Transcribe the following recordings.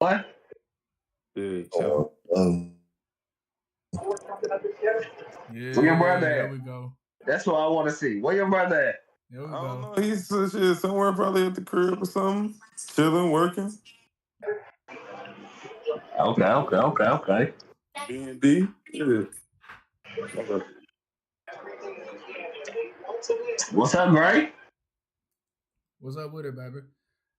boy. Yeah, so. Where your brother there at? we go. That's what I want to see. Where your brother at? There we I go. don't know. He's shit, somewhere probably at the crib or something, chilling, working. Okay. B&B. Yeah. What's up, Gray? What's up with it, baby?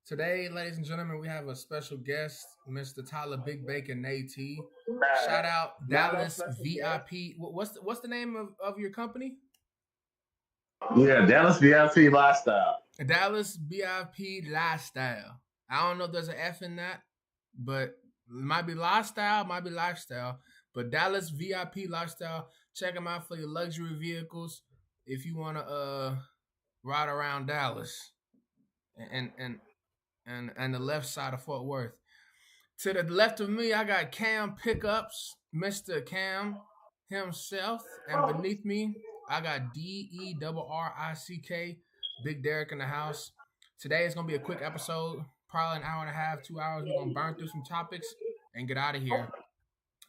Today, ladies and gentlemen, we have a special guest, Mr. Tyler Big Bacon AT. Shout out Dallas VIP. What's the name of your company? Yeah, Dallas VIP Lifestyle. Dallas VIP Lifestyle. I don't know if there's an F in that, but it might be lifestyle, But Dallas VIP Lifestyle. Check them out for your luxury vehicles if you want to ride around Dallas and the left side of Fort Worth. To the left of me, I got Cam Pickups, Mr. Cam himself, and beneath me, I got DERRICK, Big Derek in the house. Today is gonna be a quick episode, probably an hour and a half, 2 hours. We're gonna burn through some topics and get out of here.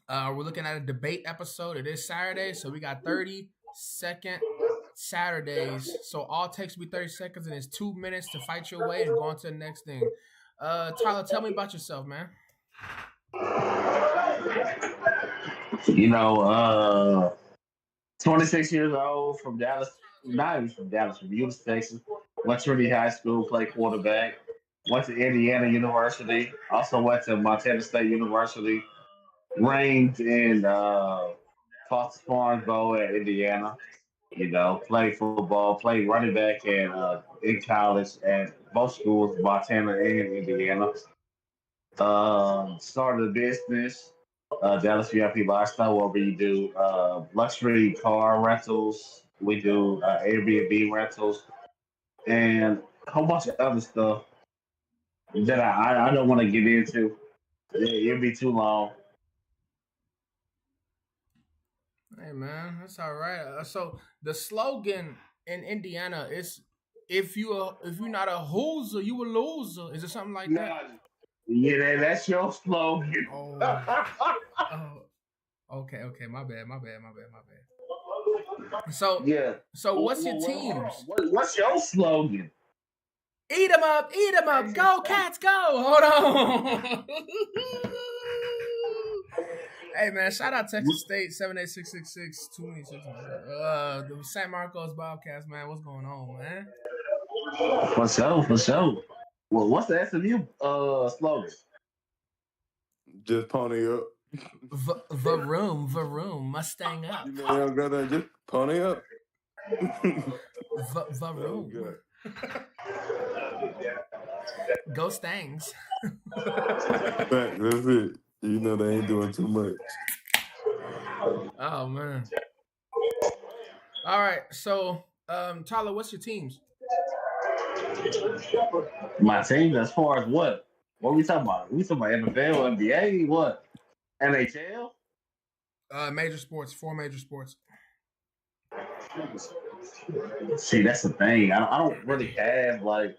We're looking at a debate episode. It is Saturday, so we got 30-second Saturdays. So all takes will be 30 seconds, and it's 2 minutes to fight your way and go on to the next thing. Tyler, tell me about yourself, man. 26 years old, from Dallas, not even from Dallas, from Houston, Texas. Went to Trinity High School, played quarterback. Went to Indiana University. Also went to Montana State University. Reigned in Foster Farms Bowl at Indiana. Played football, played running back in college at both schools, Montana and Indiana. Started a business, Dallas VIP Lifestyle, where we do luxury car rentals. We do Airbnb rentals and a whole bunch of other stuff that I don't want to get into. It'd be too long. Hey man, that's all right. So the slogan in Indiana is if you're not a hoser, you a loser. Is it something like that? Yeah, that's your slogan. Okay. My bad. So Yeah. So what's your teams? What's your slogan? Eat 'em up, go Cats, go. Hold on. Hey man, shout out Texas State 78666 the San Marcos Bobcats, man. What's going on, man? For sure. Well, what's the SMU slogan? Just pony up. Varoom, Mustang up. You know, y'all got that, just pony up. Varoom. Go Stangs. That's it. You know they ain't doing too much. Oh man. All right, so Tyler, what's your teams? My teams, as far as what? What are we talking about? We talking about NFL, NBA, what? NHL? Major sports, 4 major sports. See, that's the thing. I don't really have like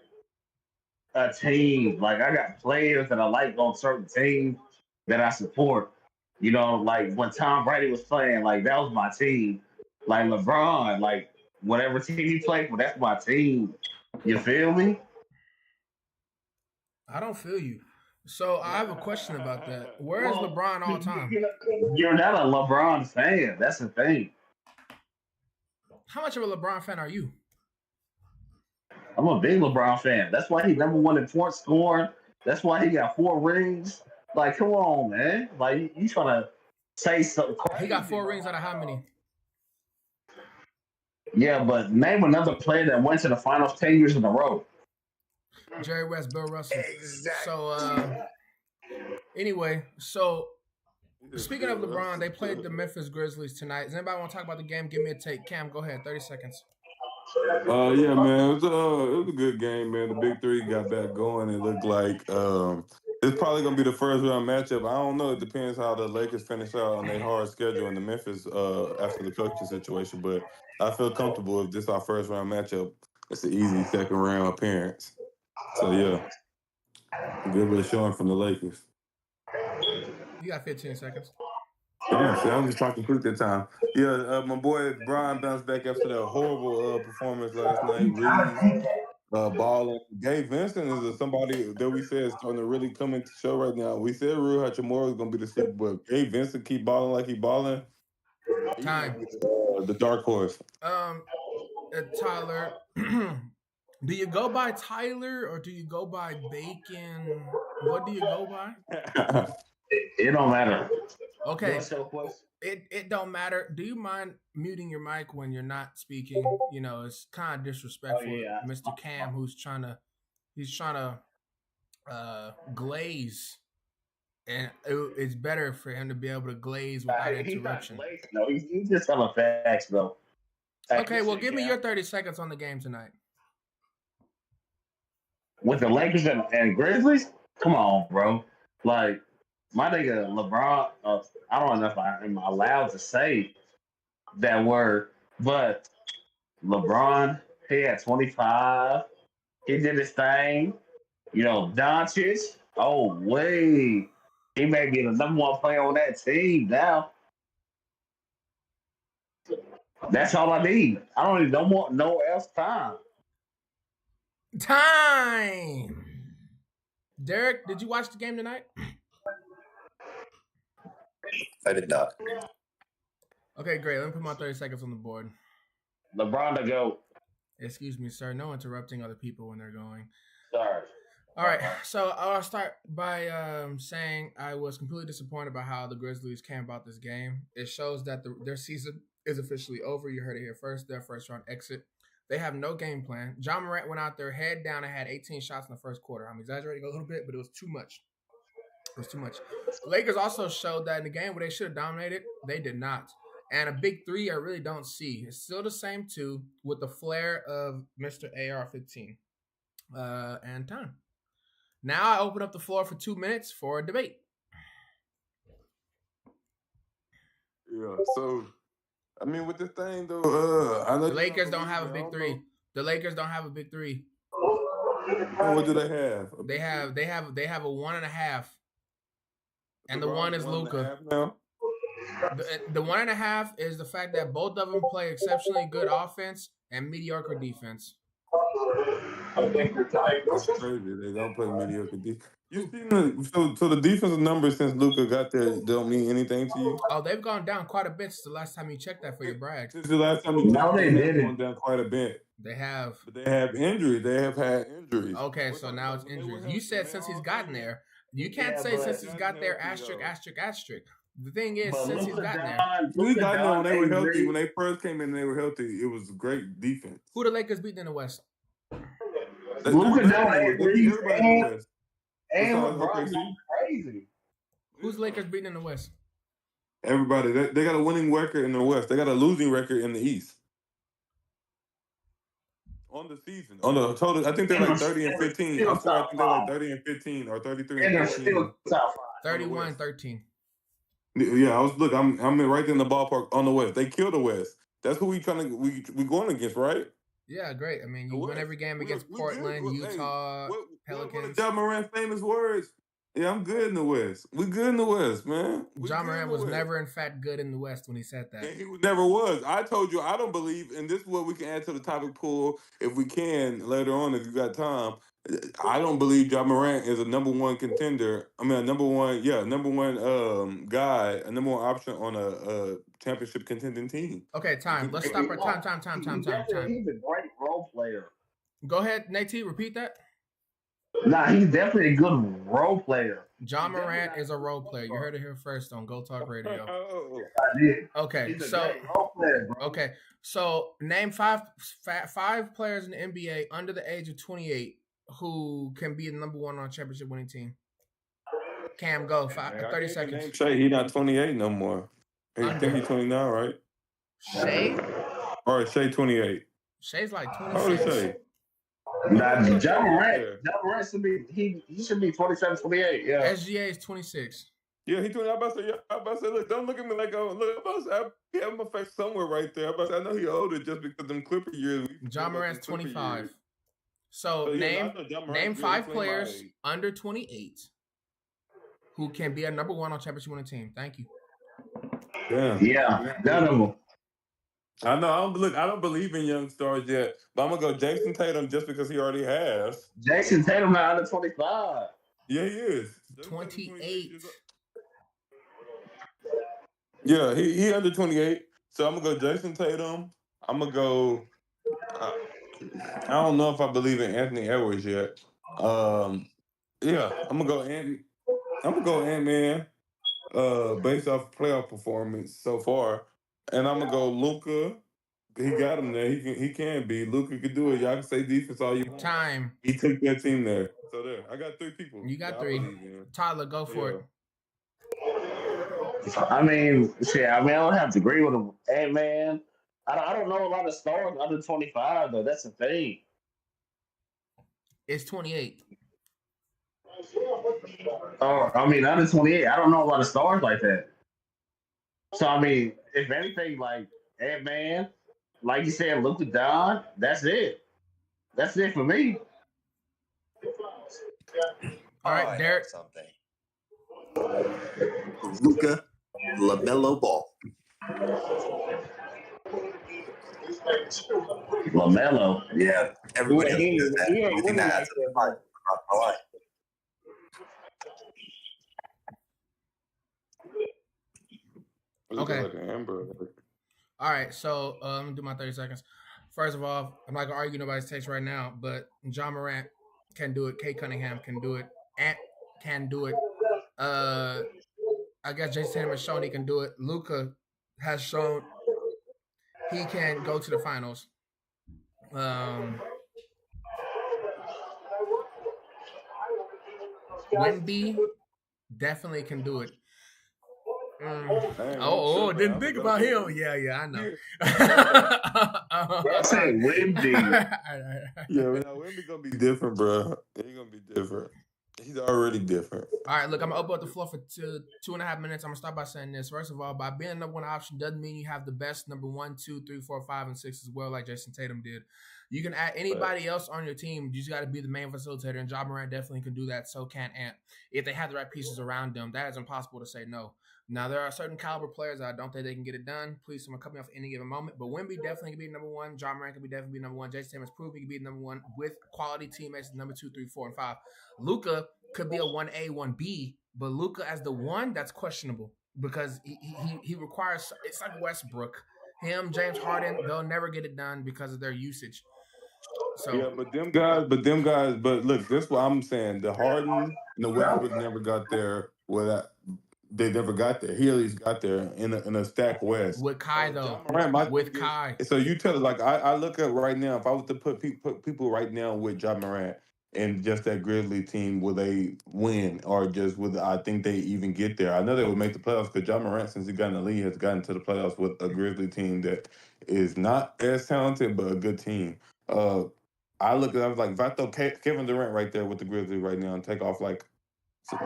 a team. Like I got players that I like on certain teams that I support. Like when Tom Brady was playing, like that was my team. Like LeBron, like whatever team he played for, that's my team. You feel me? I don't feel you. So I have a question about that. Where is LeBron all time? You're not a LeBron fan. That's the thing. How much of a LeBron fan are you? I'm a big LeBron fan. That's why he number one in points scoring. That's why he got 4 rings. Like, come on, man. Like, you trying to say something crazy. He got 4 rings out of how many? Yeah, but name another player that went to the finals 10 years in a row. Jerry West, Bill Russell. Exactly. So, anyway, speaking of LeBron, they played the Memphis Grizzlies tonight. Does anybody want to talk about the game? Give me a take. Cam, go ahead. 30 seconds. Yeah, man. It was a good game, man. The Big Three got back going. It looked like it's probably going to be the first round matchup. I don't know. It depends how the Lakers finish out on their hard schedule in the Memphis after the coaching situation. But I feel comfortable if this is our first round matchup. It's an easy second round appearance. So, yeah. Good way showing from the Lakers. You got 15 seconds. Yeah, see, I'm just talking quick that time. Yeah, my boy Brian bounced back after that horrible performance last night. Reeves balling. Gabe Vincent is somebody that we said is starting to really come into show right now. We said Rui Hachimura was going to be the sleeper, but Gabe Vincent keep balling like he balling. He's Time. gonna be the dark horse. Tyler, do you go by Tyler or do you go by Bacon? What do you go by? It don't matter. Okay. What's your question? It don't matter. Do you mind muting your mic when you're not speaking? You know, it's kind of disrespectful. Oh, yeah. Mr. Cam, who's trying to glaze, and it's better for him to be able to glaze without interruption. No, he's just telling facts, though. Okay, well, give me your 30 seconds on the game tonight. With the Lakers and Grizzlies? Come on, bro. Like, my nigga LeBron, I don't know if I am allowed to say that word, but LeBron, he had 25. He did his thing. You know, Doncic, oh, wait. He may be the number one player on that team now. That's all I need. I don't need no else time. Time. Derek, did you watch the game tonight? I did not. Okay, great. Let me put my 30 seconds on the board. LeBron to go. Excuse me, sir. No interrupting other people when they're going. Sorry. All right. So I'll start by saying I was completely disappointed about how the Grizzlies came about this game. It shows that their season is officially over. You heard it here first. Their first round exit. They have no game plan. John Morant went out there head down and had 18 shots in the first quarter. I'm exaggerating a little bit, but it was too much. It was too much. Lakers also showed that in the game where they should have dominated, they did not. And a big three I really don't see. It's still the same two with the flair of Mr. AR-15. And time. Now I open up the floor for 2 minutes for a debate. Yeah, so I mean, with this thing though, I know the Lakers don't have a big three. The Lakers don't have a big three. What do they have? They have a 1.5, and the one is Luka. The 1.5 is the fact that both of them play exceptionally good offense and mediocre defense. That's crazy. They don't play mediocre defense. You seen so the defensive numbers since Luka got there don't mean anything to you? Oh, they've gone down quite a bit since the last time you checked that for your brag. Since the last time you checked, they've gone down quite a bit. They have. But they have injuries. They have had injuries. Okay, so now it's injuries. You said since he's gotten there. You can't say since he's got there, asterisk, asterisk, asterisk. The thing is, since he's gotten there. He got there when they were healthy. When they first came in, they were healthy. It was great defense. Who the Lakers beating in the West? Luka down and LeBron crazy. Who's the Lakers beating in the West? Everybody. They got a winning record in the West. They got a losing record in the East. On the season. On the total, I think they're like 30 and 15. I swear I think they're like 30 and 15 or 33 and 15. 31-13. Yeah, I'm right in the ballpark on the West. They kill the West. That's who we going against, right? Yeah, great. I mean, you win every game against Portland, Utah, Pelicans. One of John Morant's famous words. Yeah, I'm good in the West. We good in the West, man. John Morant was never, in fact, good in the West when he said that. And he never was. I told you I don't believe, and this is what we can add to the topic pool if we can later on if you got time. I don't believe John Morant is a number one contender. I mean, a number one guy, a number one option on a championship contending team. Okay, time. Let's stop. Time. He's a great role player. Go ahead, Nate. Repeat that. Nah, he's definitely a good role player. John Morant is a role player. You heard it here first on Go Talk Radio. I did. Okay, He's so a great role player, bro. okay, so name five players in the NBA under the age of 28 who can be the number one on a championship winning team. Cam, go. 30 seconds. Shay, he's not 28 no more. I think he's 29, right? Shay? Or is Shay 28? Shay's like 26. How old is Shay? Nah, John Morant should be he should be 27, 28. Yeah. SGA is 26. Yeah, he's 20. I'm about to say, look, don't look at me like I'm about to say, I'm gonna face somewhere right there. I know he's older just because them Clipper years. John Morant's 25. So name 5 players under 28 who can be a number one on championship winning team. Thank you. Damn. Yeah, none of them. I know. I don't believe in young stars yet, but I'm gonna go Jason Tatum just because he already has. Jason Tatum now under 25. Yeah, he is. 28. Yeah, he under 28. So I'm gonna go Jason Tatum. I'm gonna go. I don't know if I believe in Anthony Edwards yet. Yeah, I'm gonna go Ant Man. Based off playoff performance so far, and I'm gonna go Luca. He got him there. He can be. Luca could do it. Y'all can say defense all you want. Time. He took that team there. So there, I got 3 people. You got that 3. I believe in. Tyler, go for it. I mean, shit. I don't have to agree with him. Hey, man, I don't know a lot of stars under 25 though. That's the thing. It's 28. Oh, I mean, under 28. I don't know a lot of stars like that. So I mean, if anything, like Ant Man, like you said, Luka Don. That's it. That's it for me. All right, I Derek. have something. Luka LaMelo Ball. LaMelo. Yeah, everybody else He says that. ain't You think winning that like has that, a part though. across the line. Okay. Like an Amber. All right, so let me do my 30 seconds. First of all, I'm not gonna argue nobody's takes right now, but John Morant can do it. Kate Cunningham can do it. Ant can do it. I guess Jason Tatum has shown he can do it. Luka has shown he can go to the finals. Wemby definitely can do it. Didn't think about him. Yeah, I know. I said Wemby. Yeah, Wemby gonna be different, bro. He's gonna be different. He's already different. All right, look, I'm gonna open up the floor for 2.5 minutes. I'm gonna start by saying this. First of all, by being a number one option doesn't mean you have the best number 1, 2, 3, 4, 5, and 6 as well, like Jason Tatum did. You can add anybody else on your team. You just got to be the main facilitator, and John Morant definitely can do that. So can Ant. If they have the right pieces around them, that is impossible to say no. Now, there are certain caliber players that I don't think they can get it done. Please, someone cut me off at any given moment. But Wemby definitely can be number 1. John Morant can definitely be number 1. Jason Tatum has proved he can be number 1 with quality teammates, number 2, 3, 4, and 5. Luka could be a 1A, 1B, but Luka as the 1, that's questionable because he requires, it's like Westbrook. Him, James Harden, they'll never get it done because of their usage. So yeah, but look, this is what I'm saying. The Harden and the Westbrook never got there they never got there. He at least got there in a stack West. With Kai though. With Kai. So you tell us, like I look at right now, if I was to put people right now with John Morant and just that Grizzly team, will they win or just would I think they even get there? I know they would make the playoffs because John Morant, since he got in the league, has gotten to the playoffs with a Grizzly team that is not as talented but a good team. I was like, if I throw Kevin Durant right there with the Grizzlies right now and take off like,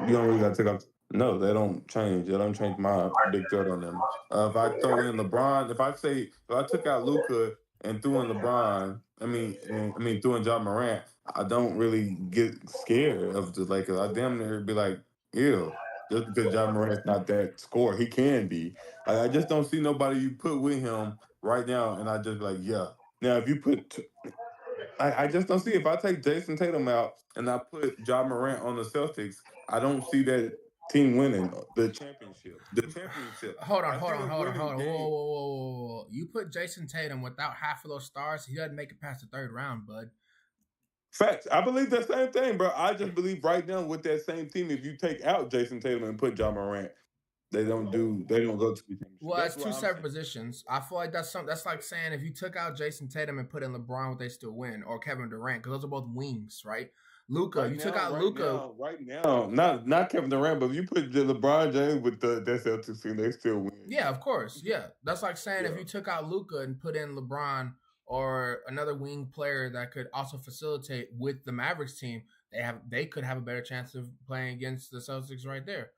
you don't really got to take off. No, they don't change. They don't change my big threat on them. If I throw in LeBron, if I took out Luka and threw in LeBron, threw in John Morant, I don't really get scared of the Lakers. I damn near be like, ew. Just because John Morant's not that scorer, he can be. I just don't see nobody you put with him right now, and I just be like, yeah. Now, if you put I just don't see if I take Jason Tatum out and I put John Morant on the Celtics, I don't see that team winning the championship. Hold on. Whoa. You put Jason Tatum without half of those stars, he doesn't make it past the 3rd round, bud. Facts. I believe the same thing, bro. I just believe right now with that same team, if you take out Jason Tatum and put John Morant, they don't go to the championship. Well, it's 2 separate positions. I feel like that's like saying if you took out Jason Tatum and put in LeBron, would they still win? Or Kevin Durant, because those are both wings, right? Luka, took out Luka. Right now, not Kevin Durant, but if you put LeBron James with that Celtics team, they still win. Yeah, of course. Yeah. That's like saying if you took out Luka and put in LeBron or another wing player that could also facilitate with the Mavericks team, they could have a better chance of playing against the Celtics right there.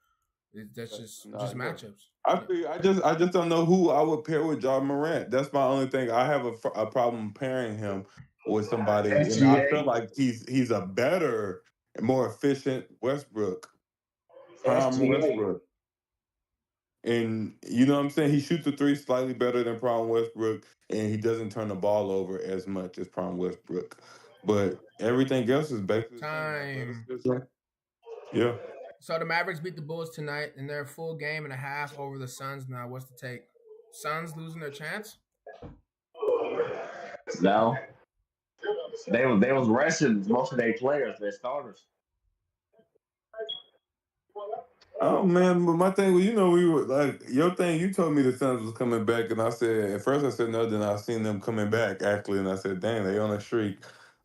That's just matchups. I just don't know who I would pair with John Morant. That's my only thing. I have a problem pairing him with somebody, and I feel like he's a better and more efficient Westbrook. Prime SGA. Westbrook. And you know what I'm saying? He shoots the three slightly better than Prime Westbrook, and he doesn't turn the ball over as much as Prime Westbrook. But everything else is basically the same. Time. Athleticism. Yeah. So the Mavericks beat the Bulls tonight, and they're a full game and a half over the Suns now. What's the take? Suns losing their chance? No, they was resting most of their players, their starters. Oh man, but my thing was, we were like your thing. You told me the Suns was coming back, and I said at first I said no. Then I seen them coming back actually, and I said, "Dang, they on a streak."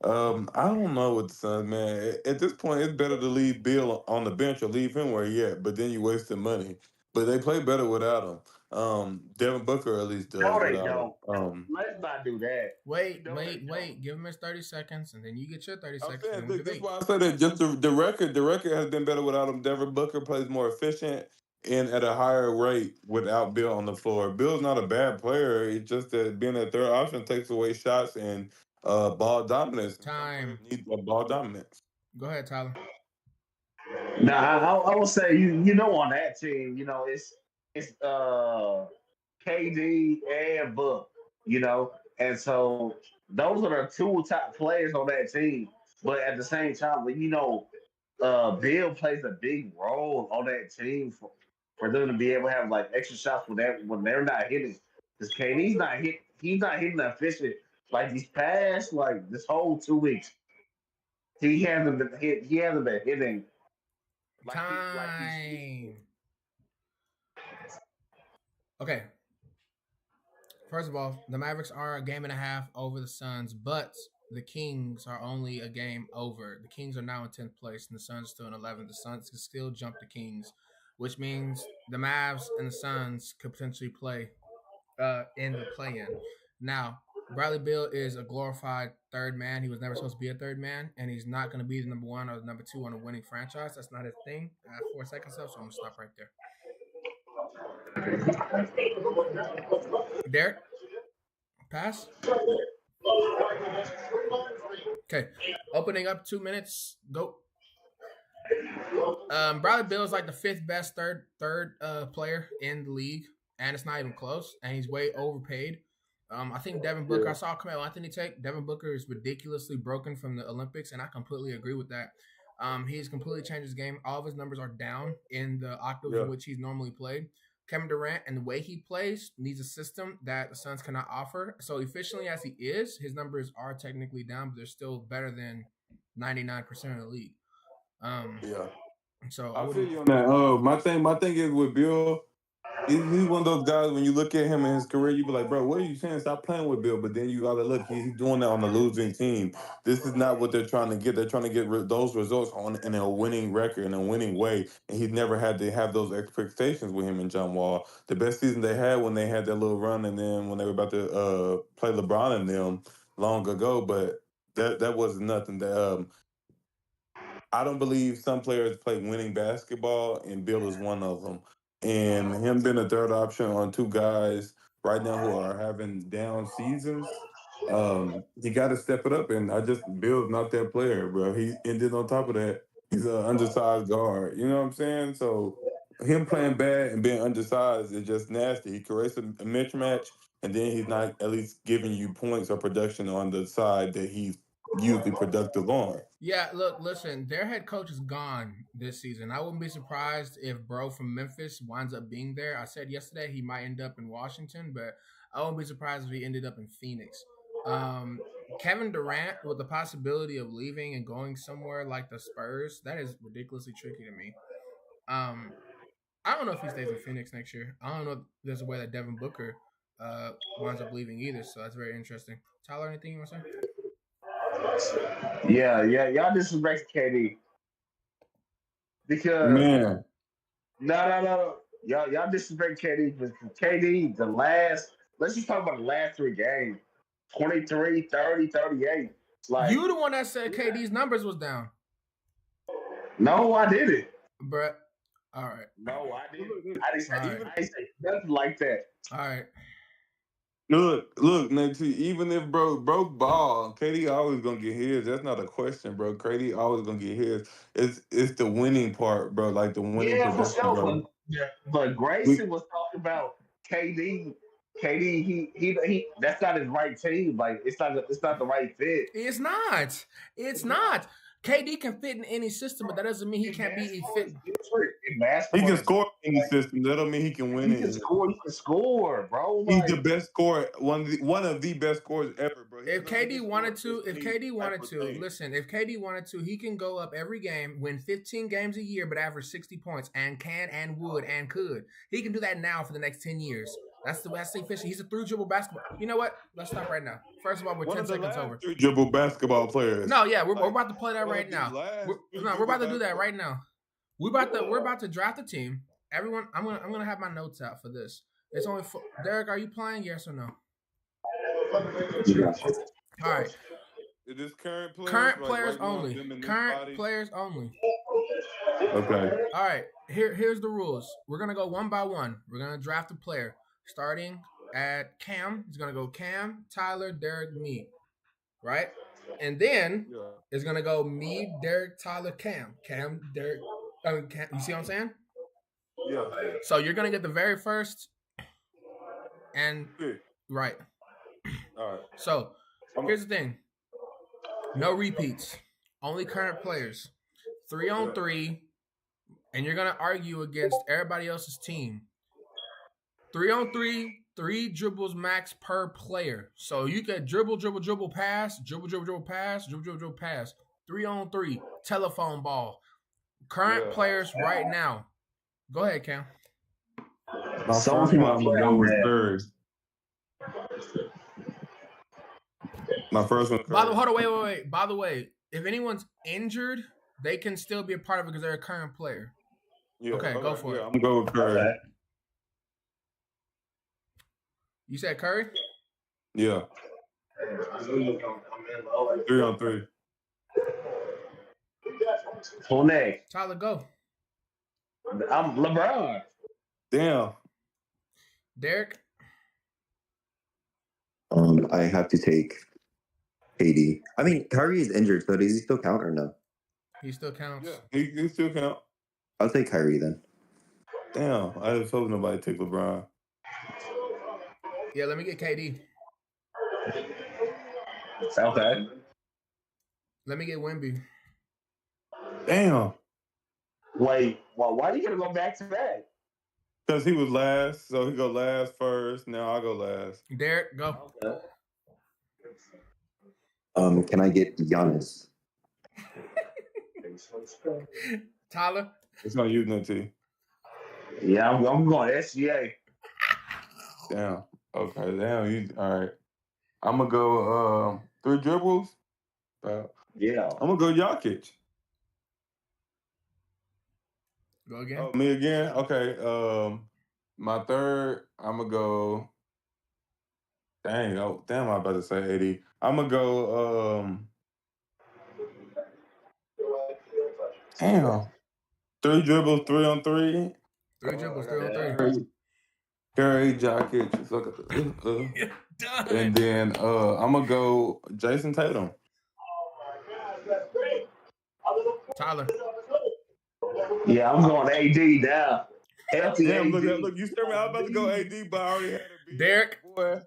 I don't know with the Suns, man. At this point, it's better to leave Bill on the bench or leave him where he at. But then you wasting money. But they play better without him. Devin Booker at least No, does they without him. don't. Let's not do that. Wait. No, they don't. Give him his 30 seconds, and then you get your 30 I'm seconds. saying, And then we look, that's debate. why I said that. Just the record has been better without him. Devin Booker plays more efficient and at a higher rate without Bill on the floor. Bill's not a bad player. It's just that being a third option takes away shots and ball dominance. And some players Time. need ball dominance. Go ahead, Tyler. Nah, I would say on that team, it's KD and Book, and so those are the two top players on that team. But at the same time, Bill plays a big role on that team for them to be able to have like extra shots when they're not hitting. Because he's not hitting efficient like these past like this whole 2 weeks. He hasn't been hitting Time. Okay. First of all, the Mavericks are a game and a half over the Suns, but the Kings are only a game over. The Kings are now in 10th place, and the Suns still in 11th. The Suns can still jump the Kings, which means the Mavs and the Suns could potentially play in the play-in. Now, Bradley Beal is a glorified third man. He was never supposed to be a third man, and he's not going to be the number one or the number two on a winning franchise. That's not his thing. I have 4 seconds left, so I'm going to stop right there. Derek? Pass? Okay. Opening up 2 minutes. Go. Bradley Beal is like the 5th best third player in the league, and it's not even close, and he's way overpaid. I think Devin Booker, I saw Carmelo Anthony take. Devin Booker is ridiculously broken from the Olympics, and I completely agree with that. He's completely changed his game. All of his numbers are down in the octaves in which he's normally played. Kevin Durant and the way he plays needs a system that the Suns cannot offer. So efficiently as he is, his numbers are technically down, but they're still better than 99% of the league. So I feel you on that. My thing is with Bill. He's one of those guys. When you look at him in his career, you be like, "Bro, what are you saying? Stop playing with Bill." But then you gotta look. He's doing that on a losing team. This is not what they're trying to get. They're trying to get those results in a winning record, in a winning way. And he's never had to have those expectations with him and John Wall. The best season they had when they had that little run, and then when they were about to play LeBron and them long ago. But that wasn't nothing. I don't believe some players play winning basketball, and Bill is one of them. And him being a third option on two guys right now who are having down seasons, he got to step it up. And Bill's not that player, bro. And then on top of that, he's an undersized guard. You know what I'm saying? So him playing bad and being undersized is just nasty. He creates a mismatch, and then he's not at least giving you points or production on the side that he's usually productive on. Yeah, look, listen, their head coach is gone this season. I wouldn't be surprised if Bro from Memphis winds up being there. I said yesterday he might end up in Washington, but I wouldn't be surprised if he ended up in Phoenix. Kevin Durant, with the possibility of leaving and going somewhere like the Spurs, that is ridiculously tricky to me. I don't know if he stays in Phoenix next year. I don't know if there's a way that Devin Booker winds up leaving either, so that's very interesting. Tyler, anything you want to say? Yeah, y'all disrespect KD because Man, no. Y'all disrespect KD because KD let's just talk about the last 3 games. 23, 30, 38. Like You the one that said KD's numbers was down. no, I didn't. Bruh. All right. No, I didn't. I didn't say nothing like that. All right. Look, Nate. Even if broke ball, KD always gonna get his. That's not a question, bro. KD always gonna get his. It's the winning part, bro. Like the winning Yeah, for production, sure. bro. But We, Grayson was talking about KD. KD, he that's not his right team. Like it's not the right fit. It's not. It's not. KD can fit in any system, but that doesn't mean he In can't be basketball, fit. it's different. In he basketball, can it's score in any like system. That don't mean he can if win he it. can score, he can score, bro. He's the Like best scorer, one of the best scorers ever, bro. He's If gonna KD get wanted scored to, in any type of thing. listen, if KD wanted to, he can go up every game, win 15 games a year, but average 60 points, and can and would and could. He can do that now for the next 10 years. That's the efficient. He's a through dribble basketball. You know what? Let's stop right now. First of all, we're One 10 of the seconds last over. 3 dribble basketball players. No, yeah, we're Like, about to play that one right of the now. last We're 3 about dribble to do that basketball- right now. We're about to draft a team. Everyone, I'm gonna have my notes out for this. It's only Derek. Are you playing? Yes or no? All right. Is this current players? Current like players right now, only. them in this Current body? players only. Okay. All right. Here's the rules. We're gonna go one by one. We're gonna draft a player. Starting at Cam. It's gonna go Cam, Tyler, Derek, me. Right? And then Yeah. it's gonna go me, Derek, Tyler, Cam. Cam, Derek. Cam, you see what I'm saying? Yeah. So you're gonna get the very first and Pick. right. All right. So here's the thing. No repeats. Only current players. 3-on-3, and you're gonna argue against everybody else's team. 3-on-3, 3 dribbles max per player. So you can dribble, pass, pass. 3-on-3, telephone ball. Current players right now. Go ahead, Cam. My some first people one I'm play gonna on go with that. Curry. My first one. By the wait. By the way, if anyone's injured, they can still be a part of it because they're a current player. Yeah, Okay, go for it. I'm gonna go with Curry. Okay. You said Curry? Yeah. 3-on-3. Who next? Tyler, go. I'm LeBron. Damn. Derek? I have to take KD. I mean, Kyrie is injured, so does he still count or no? He still counts. Yeah. He still count. I'll take Kyrie then. Damn. I just hope nobody take LeBron. Yeah, let me get KD. Okay. Let me get Wemby. Damn. Wait. Well, why do you gotta go back to back? Because he was last, so he go last first. Now I go last. Derek, go. Okay. Can I get Giannis? Tyler? It's on you, Nutty. Yeah, I'm going SGA. Damn. Okay. Damn. You all right? I'm gonna go 3 dribbles. Yeah. I'm gonna go Jokic. Go again. Oh, me again? Okay. My third, I'm gonna go. Dang, damn! I'm about to say 80. I'm gonna go. Damn. 3 dribbles, 3-on-3. 3 dribbles, 3-on-3. Curry, Jokic, Done. and then I'm gonna go Jason Tatum. Tyler. Yeah, I'm going AD now. Healthy Damn, AD. look, you scared me. I was about to go AD, but I already had a beat. Derek. Boy.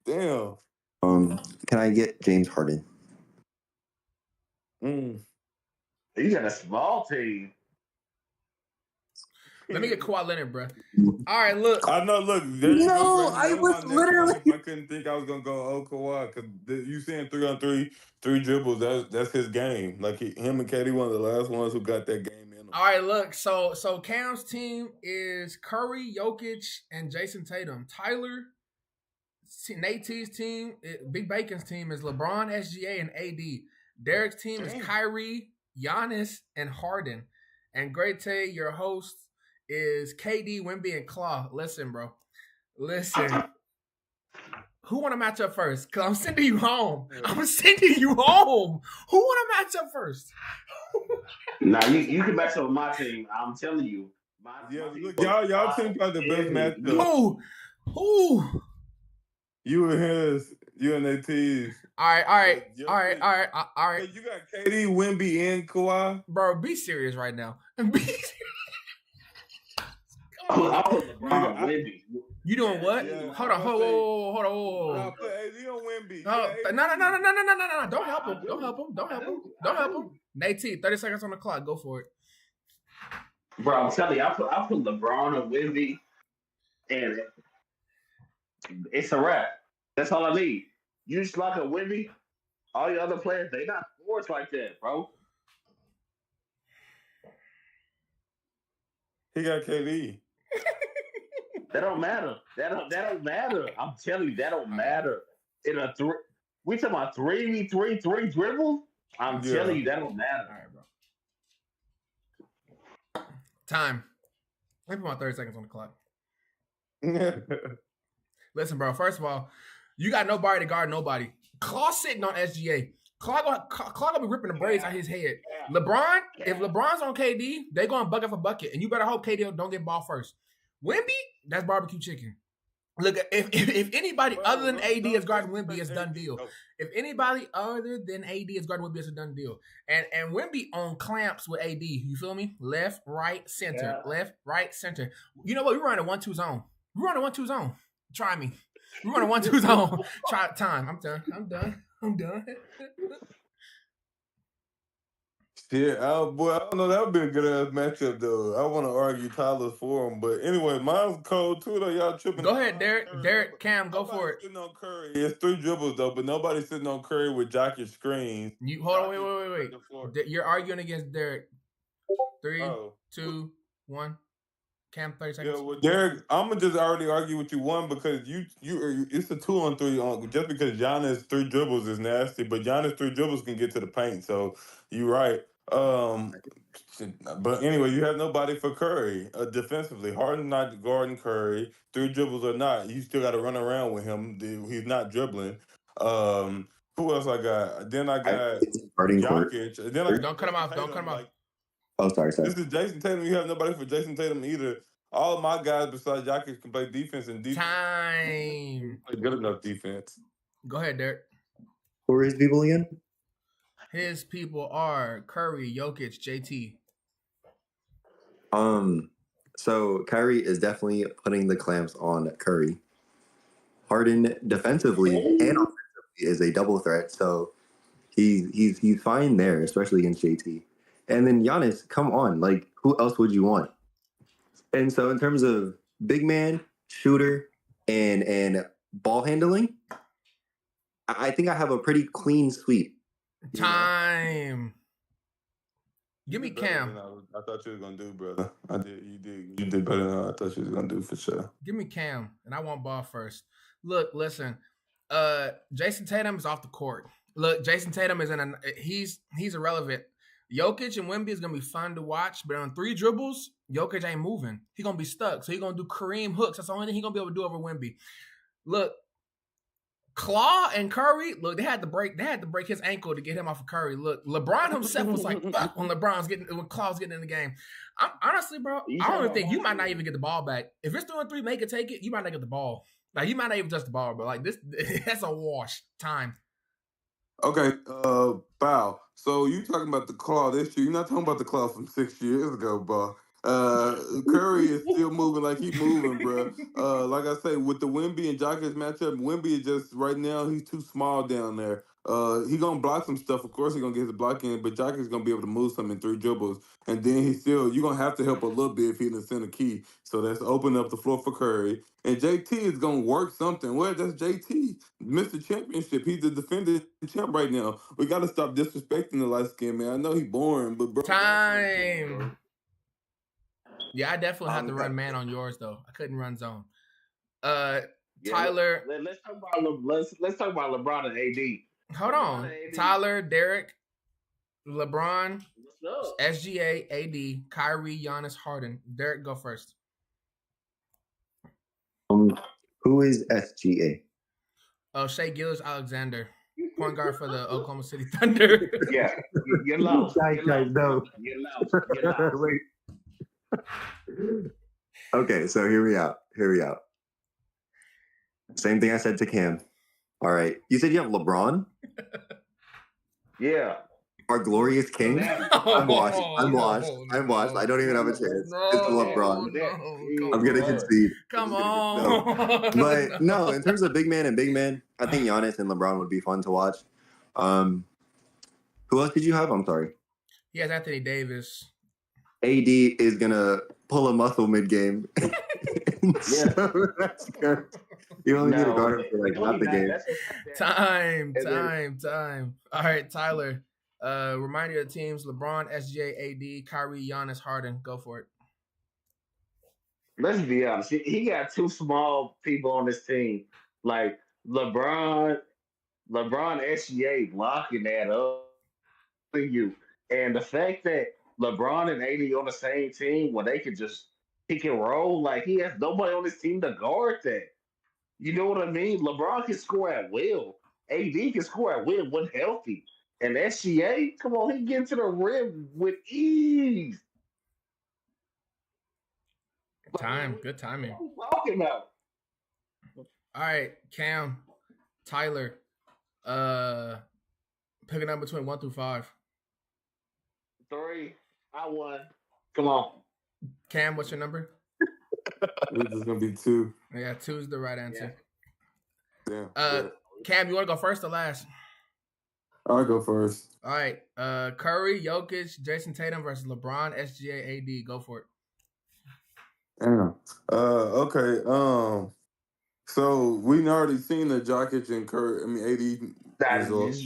Damn. Can I get James Harden? He's got a small team. Let me get Kawhi Leonard, bro. All right, look. I know. Look, there you No, go. I That was my next literally- one. If I couldn't think I was gonna go Kawhi because you saying 3-on-3, 3 dribbles. That's his game. Like him and KD, one of the last ones who got that game in. All right, look. So Cam's team is Curry, Jokic, and Jason Tatum. Tyler, Nate T's team, Big Bacon's team is LeBron, SGA, and AD. Derek's team is Kyrie, Giannis, and Harden. And Great Tay, your host, is KD, Wemby, and Claw. Listen, bro. Listen. Who want to match up first? Because I'm sending you home. I'm sending you home. Who want to match up first? Nah, you can match up with my team. I'm telling you. My Yeah, team look, y'all team got the best matchup. Who? You and his, you and ATs. All right. You got KD, Wemby, and Kawhi. Bro, be serious right now. Be serious. I put LeBron on Wemby. You doing what? Yeah, hold on. Nah, put AD on Wemby. No. Don't help him. Nate, 30 seconds on the clock. Go for it. Bro, I'm telling you, I put LeBron on Wemby, and it's a wrap. That's all I need. You just like a Wemby. All your other players, they not forwards like that, bro. He got KD. That don't matter. That don't matter. I'm telling you, that don't matter. In a we talking about 3v3 dribble. I'm telling you, that don't matter. All right, bro. Time. I put my 30 seconds on the clock. Listen, bro. First of all, you got nobody to guard nobody. Claw sitting on SGA. Claw gonna be ripping the braids out his head. LeBron, if LeBron's on KD, they going bucket for bucket, and you better hope KD don't get ball first. Wemby, that's barbecue chicken. Look, if anybody other than AD is guarding Wemby, it's done deal. If anybody other than AD is guarding Wemby, it's a done deal. And Wemby on clamps with AD. You feel me? Left, right, center. Yeah. Left, right, center. You know what? We run a 1-2 zone. Try me. We run a 1-2 zone. Try time. I'm done. Shit, boy, I don't know. That would be a good ass matchup, though. I want to argue Tyler for him, but anyway, mine's cold too, though. Y'all tripping. Go ahead, Derek, Cam, go for it. Sitting on Curry. It's 3 dribbles though, but nobody's sitting on Curry with jockey screens. You hold on, wait. You're arguing against Derek. 3, 2, 1. Cam, 30 seconds. Yeah, well, Derek, I'm gonna just already argue with you one because you it's a 2-on-3 just because Giannis 3 dribbles is nasty, but Giannis 3 dribbles can get to the paint, so you're right. But anyway, you have nobody for Curry defensively. Harden not guarding Curry. 3 dribbles or not, you still got to run around with him. He's not dribbling. Who else I got? Then I got Jokic. Then don't cut him off. Don't cut him off. Oh, sorry. This is Jason Tatum. You have nobody for Jason Tatum either. All of my guys besides Jokic can play defense and defense. Time. Play good enough defense. Go ahead, Derek. Who are his people again? His people are Curry, Jokic, JT. So Kyrie is definitely putting the clamps on Curry. Harden defensively and offensively is a double threat, so he's fine there, especially against JT. And then Giannis, come on, like who else would you want? And so in terms of big man, shooter, and ball handling, I think I have a pretty clean sweep. Time. Give me Cam. I thought you was gonna do, brother. I did. You did better than I thought you was gonna do for sure. Give me Cam, and I want ball first. Look, listen. Jason Tatum is off the court. Look, Jason Tatum is he's irrelevant. Jokic and Wemby is gonna be fun to watch, but on 3 dribbles, Jokic ain't moving. He gonna be stuck. So he gonna do Kareem hooks. That's the only thing he gonna be able to do over Wemby. Look, Claw and Curry, look, they had to break his ankle to get him off of Curry. Look, LeBron himself was like, fuck, when Claw's getting in the game. Honestly, bro, I don't even think you might not even get the ball back. If it's 3-on-3, make it take it, you might not get the ball. Like, you might not even touch the ball, bro. Like, this, that's a wash. Time. Okay, Bow. So you talking about the Claw this year. You're not talking about the Claw from 6 years ago, bro. Curry is still moving like he's moving, bro. Like I say, with the Wemby and Jokic matchup, Wemby is just right now he's too small down there. He gonna block some stuff. Of course, he gonna get his block in, but Jokic is gonna be able to move some in 3 dribbles, and then you're gonna have to help a little bit if he's in the center key. So that's open up the floor for Curry, and JT is gonna work something. Well, that's JT, Mr. Championship. He's the defending champ right now. We gotta stop disrespecting the light skin man. I know he's boring, but bro, time. Yeah, I definitely have to run man on yours though. I couldn't run zone. Tyler. Let's talk about LeBron and AD. Hold on. Tyler, Derek, LeBron, SGA, AD, Kyrie, Giannis, Harden. Derek, go first. Who is SGA? Oh, Shai Gilgeous-Alexander, point guard for the Oklahoma City Thunder. Yeah, you're low. You're low. Wait. Okay, so hear me out. Same thing I said to Cam. All right. You said you have LeBron? Yeah. Our glorious king? I'm washed. I'm washed. I'm washed. I don't even have a chance. It's LeBron. I'm going to concede. Come No. on. But no, in terms of big man, I think Giannis and LeBron would be fun to watch. Who else did you have? I'm sorry. He has Anthony Davis. AD is going to pull a muscle mid-game. So that's good. You only need to guard him for like half the game. Time. All right, Tyler. Remind you of the teams: LeBron, SGA, AD, Kyrie, Giannis, Harden. Go for it. Let's be honest. He got two small people on this team, like LeBron, SGA blocking that up for you, and the fact that LeBron and AD on the same team, when they could just pick and roll, like he has nobody on his team to guard that. You know what I mean? LeBron can score at will. AD can score at will when healthy. And SGA, come on, he get to the rim with ease. Good timing. What are you talking about? All right, Cam, Tyler. Pick a number between 1 through 5. 3. I won. Come on. Cam, what's your number? It's just gonna be 2. Yeah, 2 is the right answer. Yeah. Cam, you want to go first or last? I'll go first. All right. Curry, Jokic, Jason Tatum versus LeBron, SGA, AD. Go for it. Damn. Okay. So we already seen the Jokic and Curry. I mean, AD results.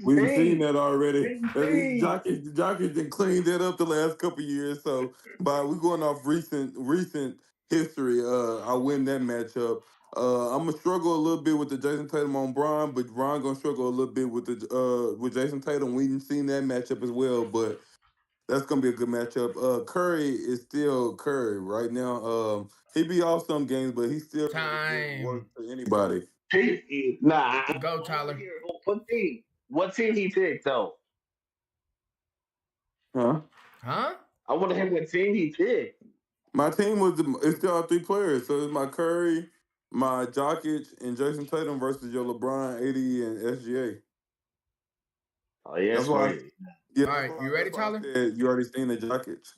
We've seen that already. Jokic done cleaned that up the last couple of years. So we going off recent history. I win that matchup. I'm gonna struggle a little bit with the Jason Tatum on Bron, but Bron gonna struggle a little bit with the with Jason Tatum. We've seen that matchup as well, but that's gonna be a good matchup. Curry is still Curry right now. He be off some games, but he still Time. work for anybody. Go, Tyler. What team he picked though? Huh? I want to hear what team he picked. My team it's still 3 players, so it's my Curry, my Jokic, and Jason Tatum versus your LeBron, AD, and SGA. Oh yeah, that's why. All right, you ready, Tyler? You already seen the Jokic.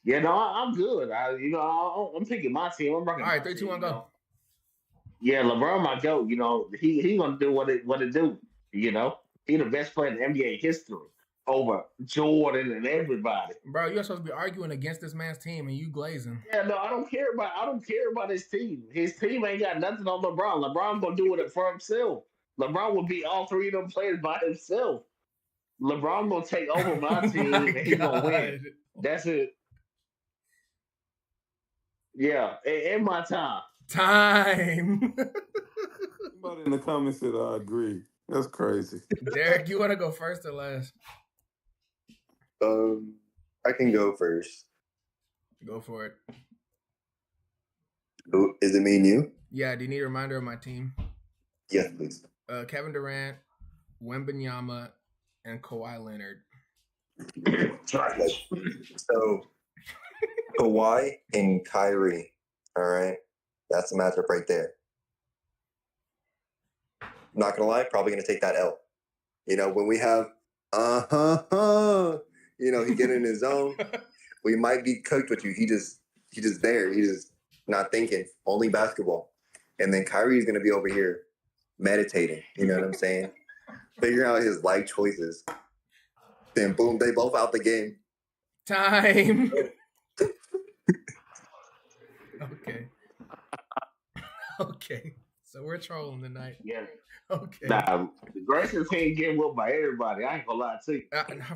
Yeah, no, I'm good. I'm picking my team. I'm rocking. All right, 3, 2, 1, go. Yeah, LeBron, my GOAT. You know, he gonna do what it do. You know, he the best player in NBA history over Jordan and everybody. Bro, you're supposed to be arguing against this man's team, and you glazing. Yeah, no, I don't care about his team. His team ain't got nothing on LeBron. LeBron gonna do it for himself. LeBron will beat all 3 of them players by himself. LeBron gonna take over my team and he's gonna win. That's it. Yeah, and my time. Somebody in the comments said I agree. That's crazy. Derek, you want to go first or last? I can go first. Go for it. Who is it? Me and you? Yeah. Do you need a reminder of my team? Yes, please. Kevin Durant, Wembanyama, and Kawhi Leonard. So Kawhi and Kyrie. All right, that's the matchup right there. I'm not gonna lie, probably gonna take that L. You know, when we have you know, he get in his zone. We might be cooked with you. He just there. He just not thinking. Only basketball. And then Kyrie is gonna be over here meditating. You know what I'm saying? Figuring out his life choices. Then boom, they both out the game. Time. Okay. So we're trolling tonight. Yeah. Okay. Nah, the Grayson team getting whooped by everybody. I ain't gonna lie to you.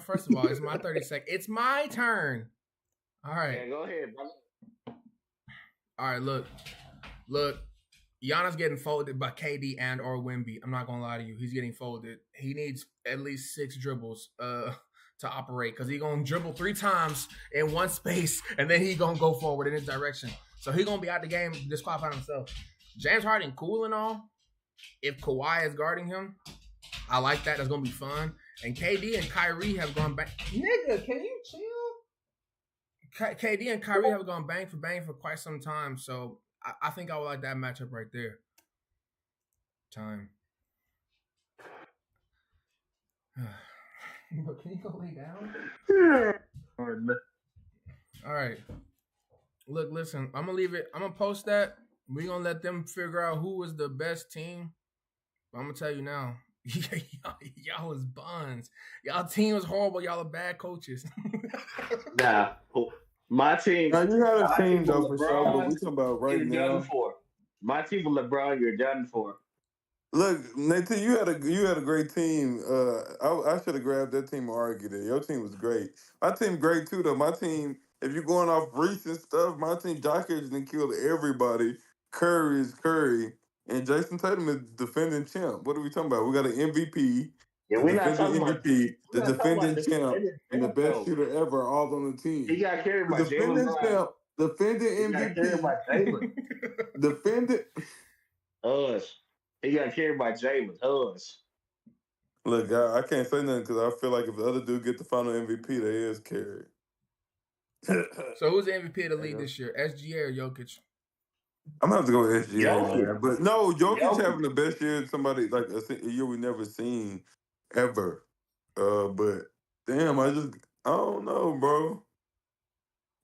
First of all, it's my 30 seconds. It's my turn. All right. Yeah, go ahead, brother. All right, look. Giannis getting folded by KD and or Wemby. I'm not gonna lie to you. He's getting folded. He needs at least 6 dribbles to operate because he's gonna dribble 3 times in one space and then he's gonna go forward in his direction. So he's gonna be out the game, disqualifying himself. James Harden cool and all. If Kawhi is guarding him, I like that. That's gonna be fun. And KD and Kyrie have gone back. Nigga, can you chill? KD and Kyrie have gone bang for quite some time. So I think I would like that matchup right there. Time. Can you go lay down? All right. Look, listen. I'm gonna leave it. I'm gonna post that. We're gonna let them figure out who was the best team. But I'm gonna tell you now. y'all was buns. Y'all team was horrible. Y'all are bad coaches. Nah, my team. Now you had a My team team though with for sure, but LeBron, we talking about right you're done now. for. My team with LeBron, you're done for. Look, Nathan, you had a great team. I should have grabbed that team and argued it. Your team was great. My team great too though. My team, if you're going off recent stuff, my team Josh Giddy killed everybody. Curry is Curry, and Jason Tatum is defending champ. What are we talking about? We got an MVP, Yeah, the we're not defending talking about. MVP, the We're not talking about defending the champ, defending and the champ best though. shooter ever, all on the He team. got carried The by Jalen defending Brown. champ, defending He got carried by MVP, Jalen. defending. Us. He got carried by Jalen. Us. Look, I can't say nothing because I feel like if the other dude get the final MVP, they is carried. So who's the MVP of the league Yeah. this year? SGA or Jokic? I'm gonna have to go with SGA, Jokic. man. But no, Jokic Jokic. having the best year somebody like a year we never seen ever. But damn, I don't know, bro.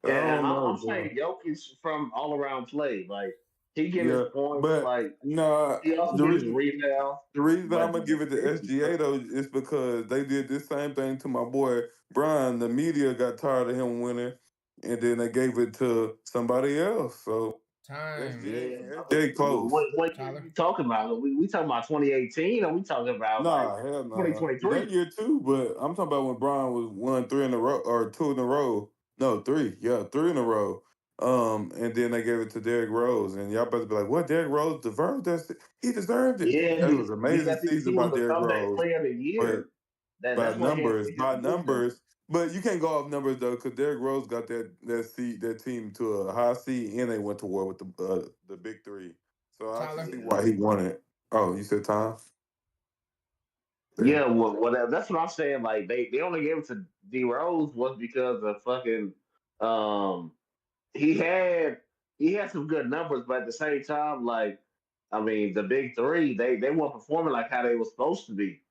I And don't know, I'm bro. saying Jokic from all around play. Like he get his Yeah, points. but Like no, he also the get his reason rebounds. the reason I'm But gonna give it to SGA though is because they did this same thing to my boy Brian. The media got tired of him winning, and then they gave it to somebody else. So Time. yeah, SGA close. what year are Tyler. you talking about? We talking about 2018, or we talking about like Nah, hell nah. 2023? That year too, but I'm talking about when Brian was won 3 in a row or 2 in a row. No, three. Yeah, 3 in a row. And then they gave it to Derrick Rose, and y'all better be like, "What? Derrick Rose deserved that? He deserved it." Yeah, That was an amazing because season he was by the Derrick comeback Rose, player of the but year. by That's what he had numbers, biggest by movement. numbers. But you can't go off numbers though, because Derrick Rose got that team to a high seed, and they went to war with the big three. So I can Tyler. see why he won it. Oh, you said Tom? Yeah. Yeah, whatever. That's what I'm saying. Like they only gave it to D Rose was because of fucking um he had he had some good numbers, but at the same time, like I mean, the big three they weren't performing like how they were supposed to be.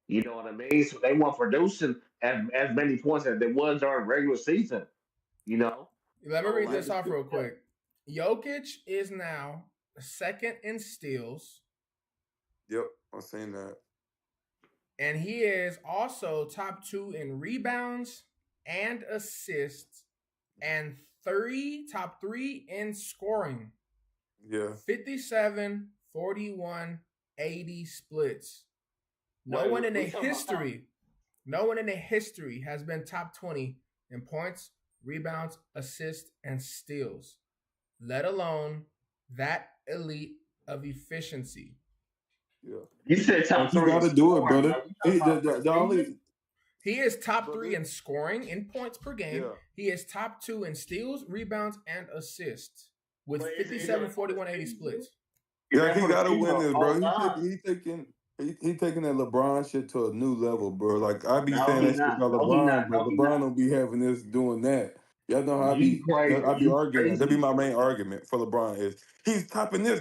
You know what I mean? So they weren't producing as many points as they was during regular season. You know, Let me so read like this off real quick. Jokic is now second in steals, Yep, I've seen that. and he is also top 2 in rebounds and assists, and top 3 in scoring. Yeah. 57, 41, 80 splits. No Wait, one in the we talking about history has been top 20 in points, rebounds, assists, and steals, let alone that elite of efficiency. Yeah. you said Like top he three got in to do it, scoring. brother. Like we talking He, about for the the season? only He is top But 3 this- in scoring in points per game. Yeah. He is top 2 in steals, rebounds, and assists with But is it 57, 41, 80 splits. Is like that he for the got to season win or this, bro. all time? He taking that LeBron shit to a new level, bro. Like I be No, saying he that shit not. about No, he LeBron, not. but No, he LeBron not. don't be having this doing that. Y'all know how You crazy. I be You arguing that. That be crazy. my main argument for LeBron is he's topping this,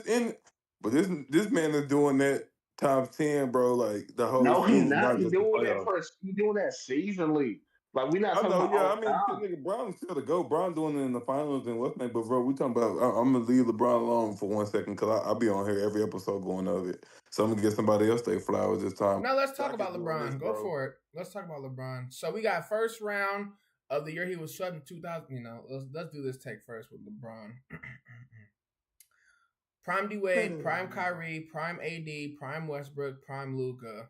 in. But this man is doing that times 10, bro. Like the whole No, he season, not. not He just the doing that playoffs. first. He doing that seasonally. Like we not I talking know, about yeah. all I mean, time. nigga, Brown's still to go. Brown doing it in the finals and what's name, but bro, we talking about. I'm gonna leave LeBron alone for 1 second because I'll be on here every episode going of it. So I'm gonna get somebody else their flowers this time. Now let's talk Doc is about doing this, LeBron. Go bro. for it. Let's talk about LeBron. So we got first round of the year he was swept in 2000. You know, let's do this take first with LeBron. Prime D Wade, prime Kyrie, prime AD, prime Westbrook, prime Luka.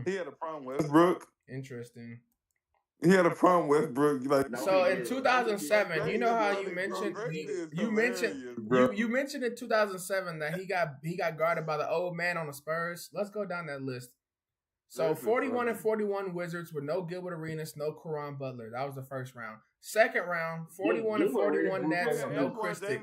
He had a prime Westbrook. Interesting. He had a prime Westbrook. Like No, So he in didn't. 2007, you know how Gradient, you bro, mentioned Gradient is you mentioned hilarious, bro. you mentioned in 2007 that he got guarded by the old man on the Spurs. Let's go down that list. So This is 41 funny. and 41 Wizards with no Gilbert Arenas, no Caron Butler. That was the first round. Second round, 41 and 41 Nets, no Christic.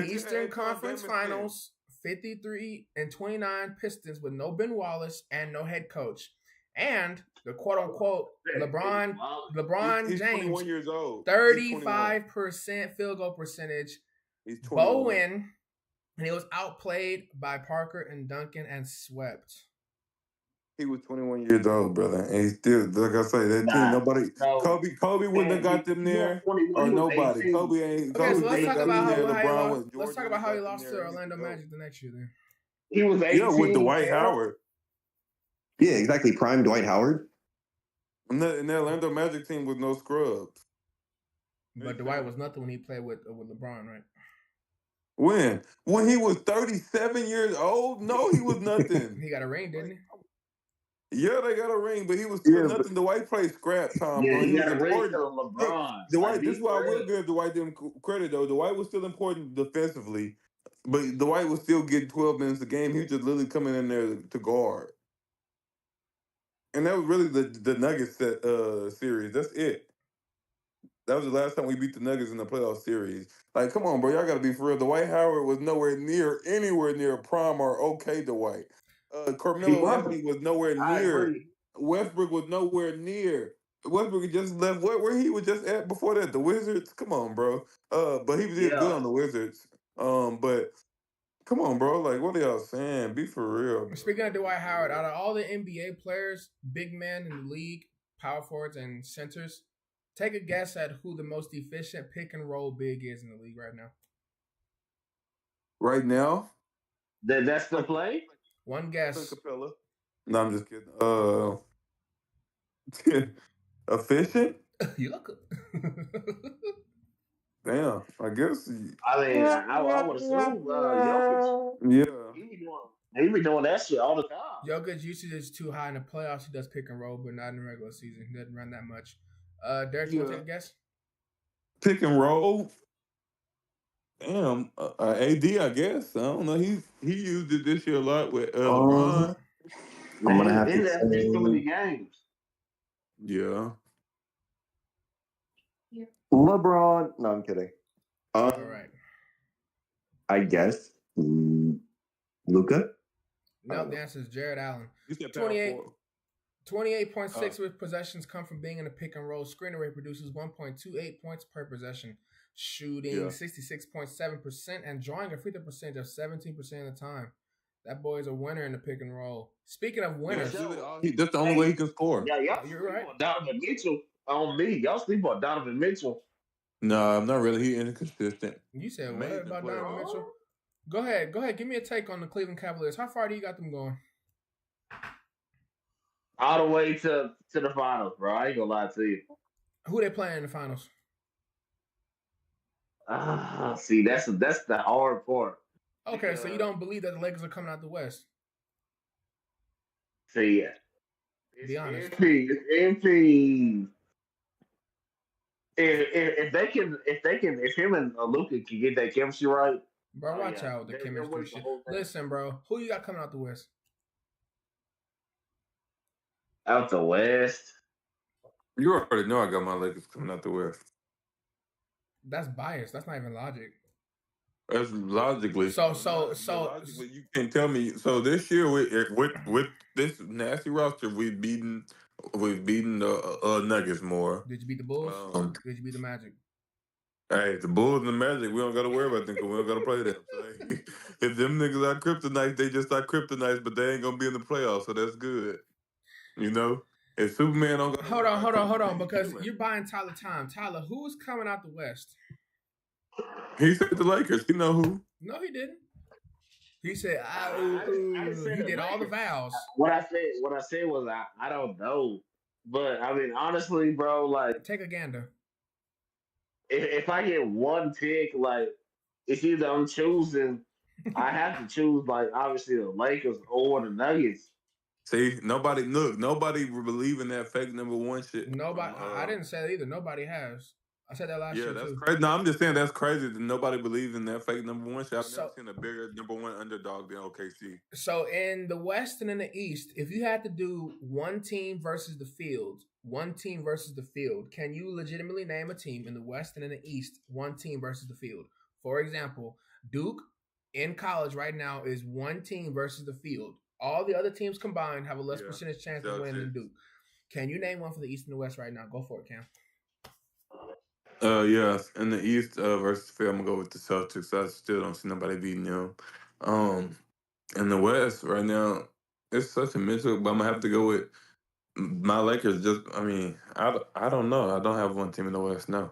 Eastern Conference Finals, 53 and 29 Pistons with no Ben Wallace and no head coach. And the quote unquote LeBron He's James, 21 years old. 35% field goal percentage. He's 21. Bowen, And he was outplayed by Parker and Duncan and swept. He was 21 years old, brother, and he still, like I say, that team. Nah, Nobody, no, Kobe wouldn't have man, got them he was there, 21. or He was nobody. 18. Okay, so Kobe let's wouldn't have talk got about them there. how he LeBron lost. went. Let's talk Jordan about wouldn't how have he got them lost to there. He was Orlando the GOAT. Magic the next year. Then He was 18. Yeah, with Dwight Cam. Howard. Yeah, exactly. Prime Dwight Howard. And the Orlando Magic team with no scrubs. but Dwight was nothing when he played with LeBron, right? When he was 37 years old? No, he was nothing. He got a ring, didn't he? Yeah, they got a ring, but he was still Yeah, but nothing. Dwight played scrap time, Yeah, bro. he He was got a ring to important. Look, LeBron. Like, Dwight, this be is why I for will real. give Dwight them credit, though. Dwight was still important defensively, but Dwight was still getting 12 minutes a game. He was just literally coming in there to guard. And that was really the Nuggets series. That's it. That was the last time we beat the Nuggets in the playoff series. Like, come on, bro. Y'all got to be for real. Dwight Howard was anywhere near prime or okay Dwight. He Carmelo wasn't. Anthony was nowhere I near. agree. Westbrook was nowhere near. Westbrook had just left where he was just at before that. The Wizards. Come on, bro. But he was did good Yeah. on the Wizards. But come on, bro. Like, what are y'all saying? Be for real, bro. Speaking of Dwight Howard, out of all the NBA players, big men in the league, power forwards and centers, take a guess at who the most efficient pick and roll big is in the league right now. Right now, That's the play? One guess. Capella. No, I'm just kidding. Efficient? You look good. Damn, I guess. I mean, I would assume Jokic. Yeah. He be doing that shit all the time. Jokic usage is too high in the playoffs. He does pick and roll, but not in the regular season. He doesn't run that much. Derek, you want to take a guess? Pick and roll. Damn, AD, I guess. I don't know. He used it this year a lot with LeBron. I'm gonna have They to left say too many games. Yeah. LeBron. No, I'm kidding. All right. I guess Luca. No, the answer is Jared Allen. You said 28.6 with possessions come from being in a pick and roll. Screener rate produces 1.28 points per possession, shooting 66.7% and drawing a free throw percentage of 17% of the time. That boy is a winner in the pick and roll. Speaking of winners, that's the only way he can score. Yeah, y'all You're sleep right. on Donovan Mitchell on me. Y'all sleep on Donovan Mitchell. No, I'm not really. He inconsistent. You said what Amazing about player. Donovan Mitchell? Go ahead. Give me a take on the Cleveland Cavaliers. How far do you got them going? All the way to the finals, bro. I ain't gonna lie to you. Who they playing in the finals? See, that's the hard part. Okay, so you don't believe that the Lakers are coming out the West? See, Be honest. If him and Luka can get that chemistry right, Bro, watch out with the chemistry shit. Listen, bro, who you got coming out the West? Out the West. You already know I got my Lakers coming out the West. That's biased. That's not even logic. That's logically. So logically, you can't tell me. So this year with this nasty roster, we've beaten the Nuggets more. Did you beat the Bulls? Did you beat the Magic? Hey, the Bulls and the Magic, we don't got to worry about them because we don't got to play them. So, hey, if them niggas are kryptonite, they just are kryptonite, but they ain't gonna be in the playoffs, so that's good. You know, if Superman don't go. Hold on, because you're buying Tyler time. Tyler, who's coming out the West? He said the Lakers. You know who? No, he didn't. He said, he did all the vows. What I said was I don't know, but I mean honestly, bro, like take a gander. If I get one pick, like it's either I'm choosing, I have to choose like obviously the Lakers or the Nuggets. See, nobody believe in that fake number one shit. Nobody, I didn't say that either. Nobody has. I said that last year that's too. crazy. No, I'm just saying that's crazy that nobody believes in that fake number one shit. I've never seen a bigger number one underdog than OKC. So in the West and in the East, if you had to do one team versus the field, can you legitimately name a team in the West and in the East, one team versus the field? For example, Duke in college right now is one team versus the field. All the other teams combined have a less percentage chance of winning than Duke. Can you name one for the East and the West right now? Go for it, Cam. Yes, in the East versus Philly, I'm gonna go with the Celtics. I still don't see nobody beating them. Um, in the West right now, it's such a mismatch, but I'm gonna have to go with my Lakers. I don't know. I don't have one team in the West. No,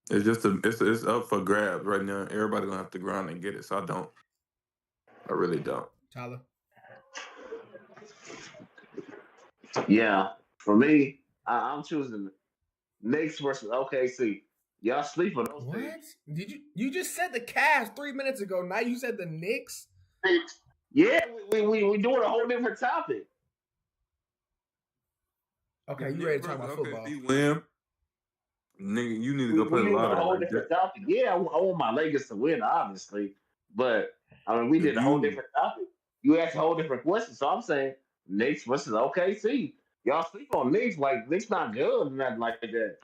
it's just it's up for grabs right now. Everybody gonna have to grind and get it. So I don't. I really don't. Tyler. Yeah, for me, I'm choosing Knicks versus OKC. Y'all sleep on those What? teams. Did you just said the Cavs 3 minutes ago? Now you said the Knicks? Yeah, we doing a whole different topic. Okay, you Knicks ready to talk versus about football? OKC win. Nigga, you need to We, go we play the doing a lottery whole right different there. topic. Yeah, I want my Lakers to win, obviously, but I mean we If did a whole you different topic. You asked a whole different question, so I'm saying Knicks versus OKC. Y'all sleep on Knicks like Knicks not good, nothing like that.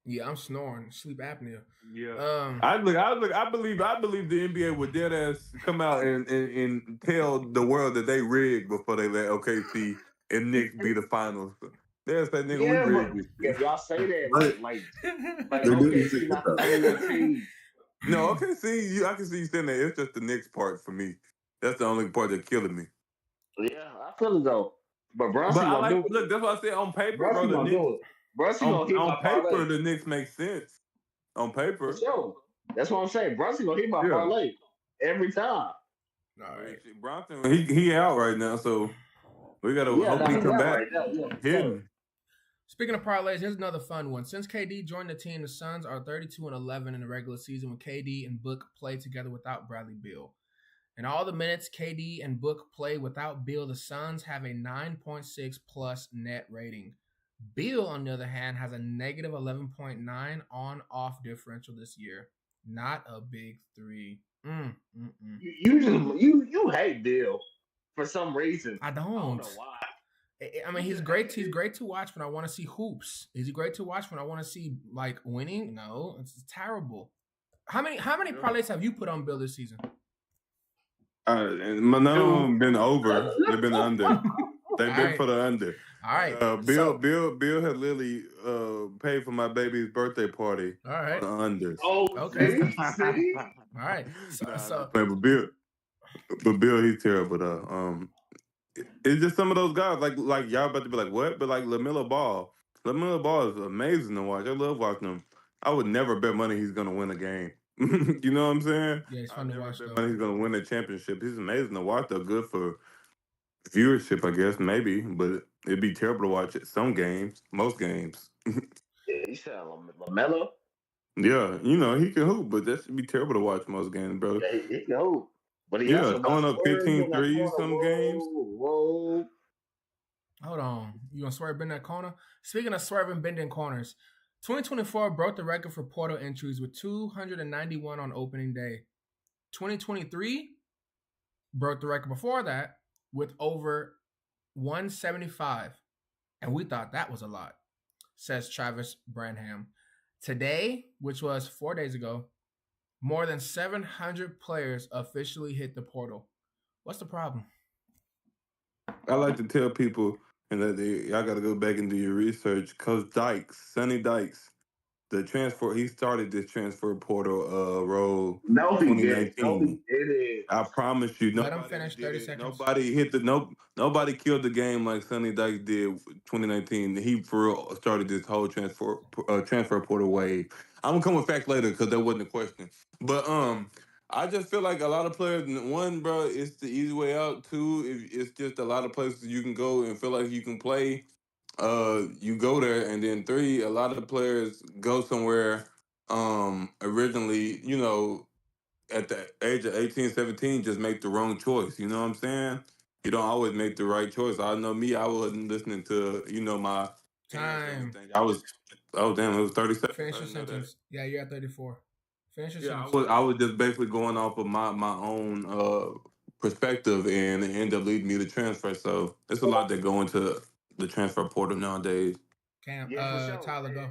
Yeah, I'm snoring. Sleep apnea. Yeah. Um, I believe the NBA would dead ass come out and tell the world that they rigged before they let OKC and Knicks be the finals. They'll say, nigga, we Yeah, but rigged this shit. y'all say that But like they're doing OKC really good not the though. number one team. No, I can see you saying that. It's just the Knicks part for me. That's the only part that's killing me. Yeah, I feel it though. But But Brunson I gonna do like it. look, that's what I said on paper, bro. Brunson The gonna Knicks do it. Brunson gonna hit on my parlay paper the Knicks make sense. On for paper. sure. That's what I'm saying. Brunson gonna hit my Yeah. parlay every time. all right. Bronson, he out right now, so we gotta Yeah, hope no, he he come out back right now. Yeah, for sure. hidden. Speaking of parlays, here's another fun one. Since KD joined the team, the Suns are 32-11 in the regular season when KD and Book play together without Bradley Beal. In all the minutes KD and Book play without Beal, the Suns have a 9.6 plus net rating. Beal, on the other hand, has a negative 11.9 on-off differential this year. Not a big three. You hate Bill for some reason. I I don't don't. know why. I mean, You he's just great. hate He's Bill. great to watch when I want to see hoops. Is he great to watch when I want to see like winning? No, it's terrible. How many parlays have you put on Bill this season? And none of Dude. them been over. They've been under. They've All been right. for the under. All right. Bill had literally paid for my baby's birthday party All right. on the unders. Oh, Okay. see? All right. So, Nah, I'm so just playing, but Bill, he's terrible though. It's just some of those guys like y'all about to be like what, but like Lamelo Ball is amazing to watch. I love watching him. I would never bet money he's gonna win a game. You know what I'm saying? yeah, he's I fun to never watch bet though. money he's gonna win a championship. He's amazing to watch though. Good for viewership, I guess, maybe, but it'd be terrible to watch it. Some games, most games. Yeah, you said LaMelo? Yeah, he can hoop, but that should be terrible to watch most games, bro. Yeah, he can hoop. But he Yeah, also got throwing up swerve on 15 that threes corner. some games. Whoa. Hold on. You gonna swerve bend that corner? Speaking of swerving bending corners, 2024 broke the record for portal entries with 291 on opening day. 2023 broke the record before that with over 175. And we thought that was a lot, says Travis Branham. Today, which was 4 days ago, more than 700 players officially hit the portal. What's the problem? I like to tell people, and that y'all got to go back and do your research. Coach Sonny Dykes, he started this transfer portal role No, he didn't. No, he 2019. didn't. I promise you, Let him nobody finish did 30 it. seconds. Nobody killed the game like Sonny Dykes did 2019. He for real started this whole transfer portal wave. I'm gonna come with facts later because that wasn't a question. But I just feel like a lot of players. One, bro, it's the easy way out. Two, it's just a lot of places you can go and feel like you can play. You go there, and then three, a lot of players go somewhere. Originally, at the age of 18, 17, just make the wrong choice. You know what I'm saying? You don't always make the right choice. I know me, I wasn't listening to, my parents and Time. everything. Oh, damn, it was 30 seconds. Finish I your didn't know that. sentence. Yeah, you're at 34. Finish your Yeah, sentence. I was just basically going off of my own perspective, and it ended up leading me to transfer. So it's a lot that go into the transfer portal nowadays. Cam, Yeah, for sure. Tyler, go.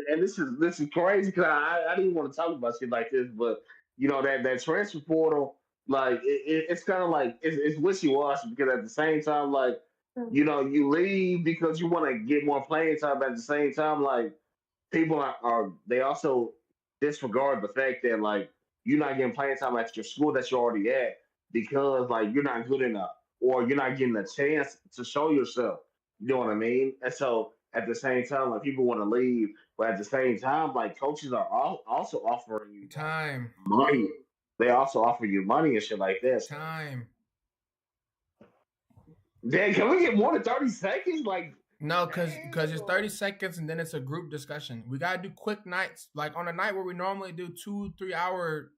And this is crazy because I didn't want to talk about shit like this, but that transfer portal, like it's kind of like it's wishy washy because at the same time, like you leave because you want to get more playing time. At the same time, like people are they also disregard the fact that like you're not getting playing time at your school that you're already at because like you're not good enough or you're not getting a chance to show yourself. You know what I mean? And so at the same time, like people want to leave, but at the same time, like coaches are also offering you like Time. money. They also offer you money and shit like this. Time. Dan, can we get more than 30 seconds? Like, No, because it's 30 seconds and then it's a group discussion. We gotta do quick nights. Like on a night where we normally do 2-3 hour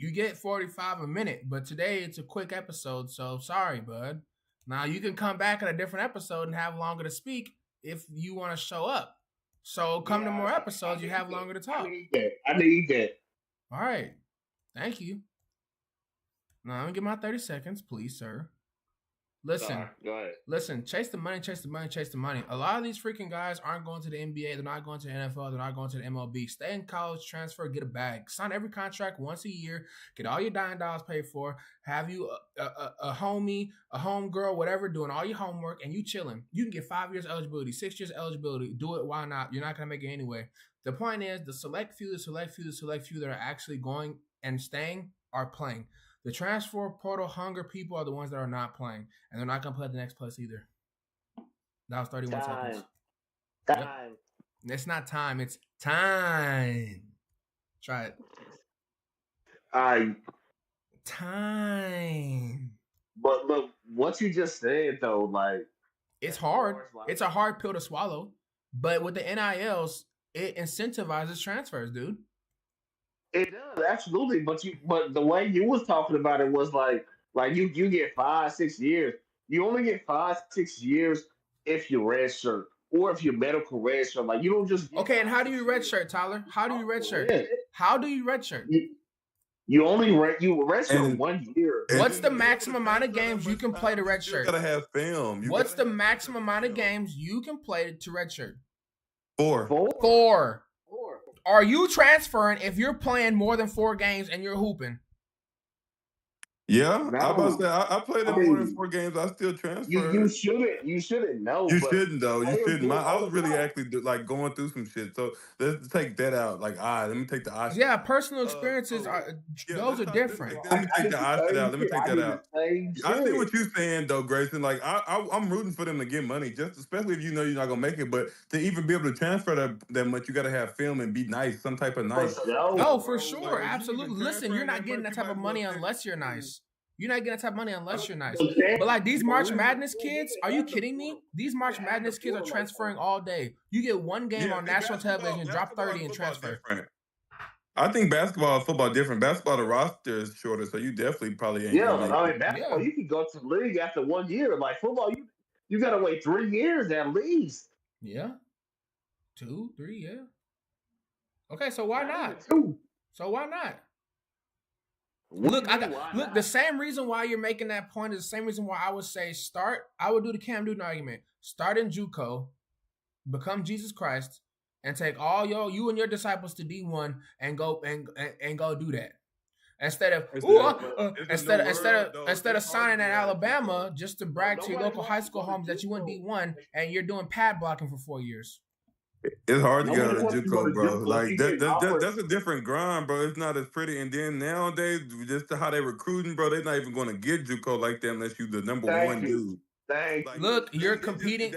you get 45 a minute, but today it's a quick episode, so sorry, bud. Now you can come back in a different episode and have longer to speak if you want to show up. So come to more episodes, you have longer to talk. I need that. All right. Thank you. Now let me get my 30 seconds, please, sir. Listen, Go ahead. Listen, chase the money, chase the money, chase the money. A lot of these freaking guys aren't going to the NBA. They're not going to the NFL. They're not going to the MLB. Stay in college, transfer, get a bag. Sign every contract once a year. Get all your dying dollars paid for. Have you a homie, a home girl, whatever, doing all your homework, and you chilling. You can get 5 years eligibility, 6 years eligibility. Do it. Why not? You're not going to make it anyway. The point is the select few that are actually going and staying are playing. The transfer portal hunger people are the ones that are not playing, and they're not going to play at the next place either. That was 31 seconds. Time. Yep. It's not time. It's time. Try it. Time. But look, what you just said though, like it's hard. It's a hard pill to swallow. But with the NILs, it incentivizes transfers, dude. It does, absolutely. But the way you was talking about it was like you get 5-6 years. You only get 5-6 years if you redshirt or if you're medical redshirt. Like you don't just okay. And how do you redshirt, Tyler? How do you redshirt? Yeah. How do you redshirt? You only redshirt 1 year. What's the maximum amount of games you can play to redshirt? You gotta have film. What's the maximum amount of games you can play to redshirt? 4. 4. Are you transferring if you're playing more than 4 games and you're hooping? Yeah, I played in more than 4 games. I still transfer. You shouldn't know. You shouldn't though. You shouldn't. I was really actually like going through some shit. So let's take that out. Like, let me take the eye. Yeah, personal experiences those are different. Let me take the eye shit out. Let me take that out. I see what you're saying though, Grayson. Like I'm rooting for them to get money, just especially if you know you're not gonna make it. But to even be able to transfer that much, you gotta have film and be nice, some type of nice. Oh, for sure, absolutely. Listen, you're not getting that type of money unless you're nice. You're not getting that type of money unless you're nice. But like these March Madness kids, are you kidding me? These March Madness kids are transferring all day. You get one game on national television, drop 30 and transfer. I think basketball and football different. Basketball, the roster is shorter, so you definitely probably ain't. Basketball, you can go to the league after 1 year. Like football, you gotta wait 3 years at least. Yeah. 2, 3, yeah. Okay, so why not? So why not? Look, the same reason why you're making that point is the same reason why I would say I would do the Cam Newton argument. Start in JUCO, become Jesus Christ, and take all you and your disciples to D1 and go do that. Instead of signing at Alabama just to brag to your local high school homes that you went D1 and you're doing pad blocking for 4 years. It's hard to get out of JUCO, bro. Like that's a different grind, bro. It's not as pretty. And then nowadays, just how they recruiting, bro, they're not even going to get JUCO like that unless you the number one dude. Look, you're competing.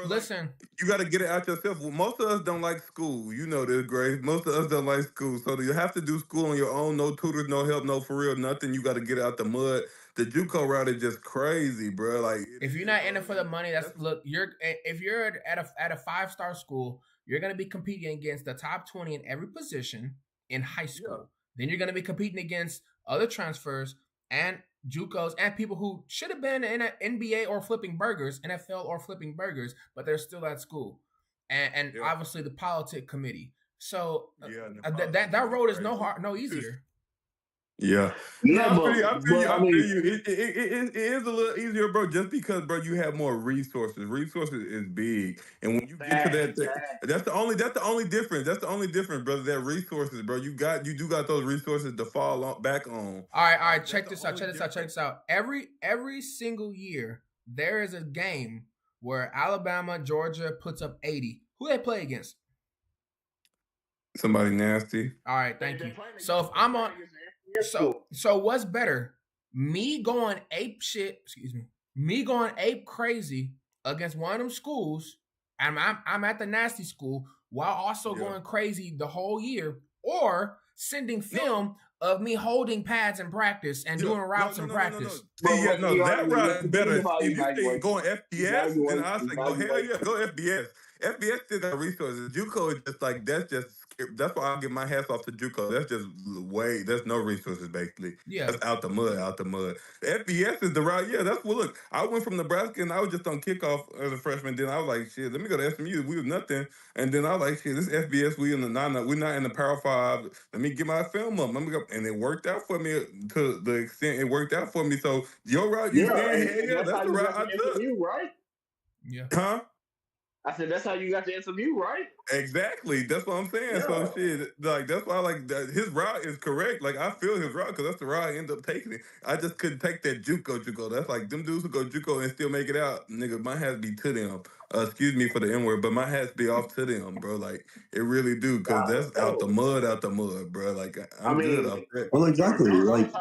Listen, you got to get it out yourself. Well, most of us don't like school. You know this, Grace. Most of us don't like school. So you have to do school on your own. No tutors, no help, no for real, nothing. You got to get it out the mud. The JUCO route is just crazy, bro. Like if you're not in it for the money, if you're at a 5-star school, you're gonna be competing against the top 20 in every position in high school. Yeah. Then you're gonna be competing against other transfers and JUCOs and people who should have been in an NBA or flipping burgers, NFL or flipping burgers, but they're still at school. And obviously the politic committee. So that road is no easier. Yeah. I feel you. It is a little easier, bro, just because, bro, you have more resources. Resources is big. And when you get to that, that's the only difference. That's the only difference, brother. That resources, bro. You do got those resources to fall back on. All right. Check this out. Every single year, there is a game where Alabama, Georgia puts up 80. Who they play against? Somebody nasty. All right, thank you. So if I'm on, so what's better? Me going ape shit, excuse me going ape crazy against one of them schools, and I'm at the nasty school while also going crazy the whole year, or sending film of me holding pads in practice and doing routes in practice. That route is better. If you say going FBS, then I say go hell yeah, go FBS. FBS still got resources. JUCO is just like that's why I give my hats off to JUCO. That's just there's no resources basically. Yeah, that's out the mud. FBS is the route. Yeah, that's what. Look, I went from Nebraska and I was just on kickoff as a freshman. Then I was like, shit, let me go to SMU. We was nothing. And then I was like, shit, this FBS. We're not in the Power 5. Let me get my film up. Let me go, and it worked out for me to the extent it worked out for me. So your route, you saying, yeah, that's the route I took. SMU, right? Yeah. Huh? I said that's how you got to SMU, right? Exactly. That's what I'm saying. Yeah. So shit, like that's why his route is correct. Like I feel his route because that's the route I end up taking it. I just couldn't take that JUCO. That's like them dudes who go JUCO and still make it out. Nigga, my hats be to them. Excuse me for the N word, but my hats be off to them, bro. Like it really do because that's out the mud, bro. Like I'm good off that. Well, exactly. Like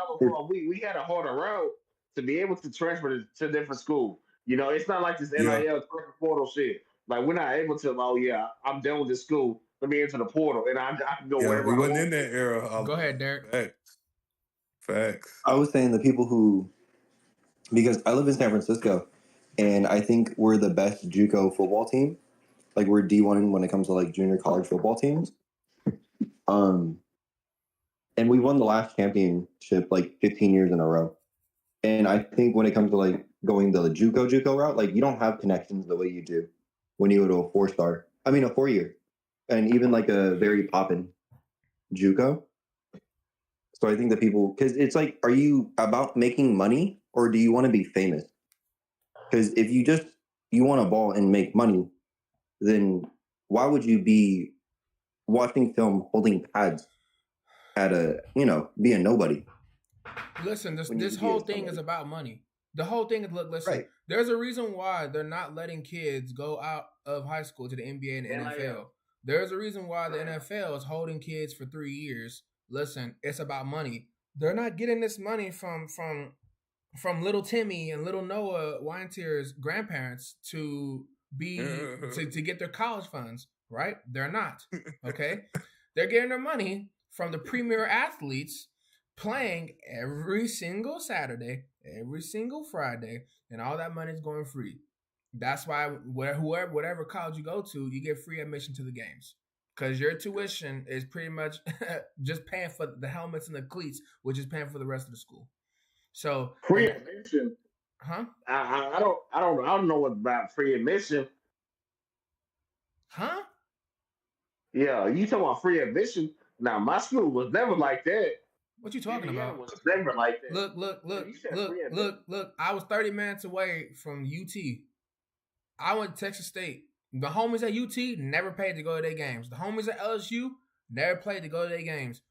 we had a harder route to be able to transfer to different schools. You know, it's not like this NIL transfer portal shit. Like we're not able to. Oh yeah, I'm done with this school. Let me enter the portal, and I can go wherever. We wasn't in that era. Go ahead, Derek. Facts. I was saying the people who, because I live in San Francisco, and I think we're the best JUCO football team. Like we're D1 when it comes to like junior college football teams. And we won the last championship like 15 years in a row. And I think when it comes to like going the JUCO route, like you don't have connections the way you do when you go to a 4-star. I mean, a 4-year, and even like a very poppin' JUCO. So I think that people, because it's like, are you about making money or do you want to be famous? Because if you want to ball and make money, then why would you be watching film holding pads at be a nobody? Listen, this whole thing is about money. The whole thing is, listen, right. There's a reason why they're not letting kids go out of high school to the NBA and the NFL. There's a reason why the NFL is holding kids for 3 years. Listen, it's about money. They're not getting this money from little Timmy and little Noah Weinteer's grandparents to get their college funds, right? They're not. Okay? They're getting their money from the premier athletes playing every single Saturday, every single Friday, and all that money is going free. That's why whatever college you go to, you get free admission to the games. Because your tuition is pretty much just paying for the helmets and the cleats, which is paying for the rest of the school. So free admission, huh? I don't know what about free admission, huh? Yeah, you talking about free admission? Now my school was never like that. What you talking about? Was never like that. Look. I was 30 minutes away from UT. I went to Texas State. The homies at UT never paid to go to their games. The homies at LSU never paid to go to their games.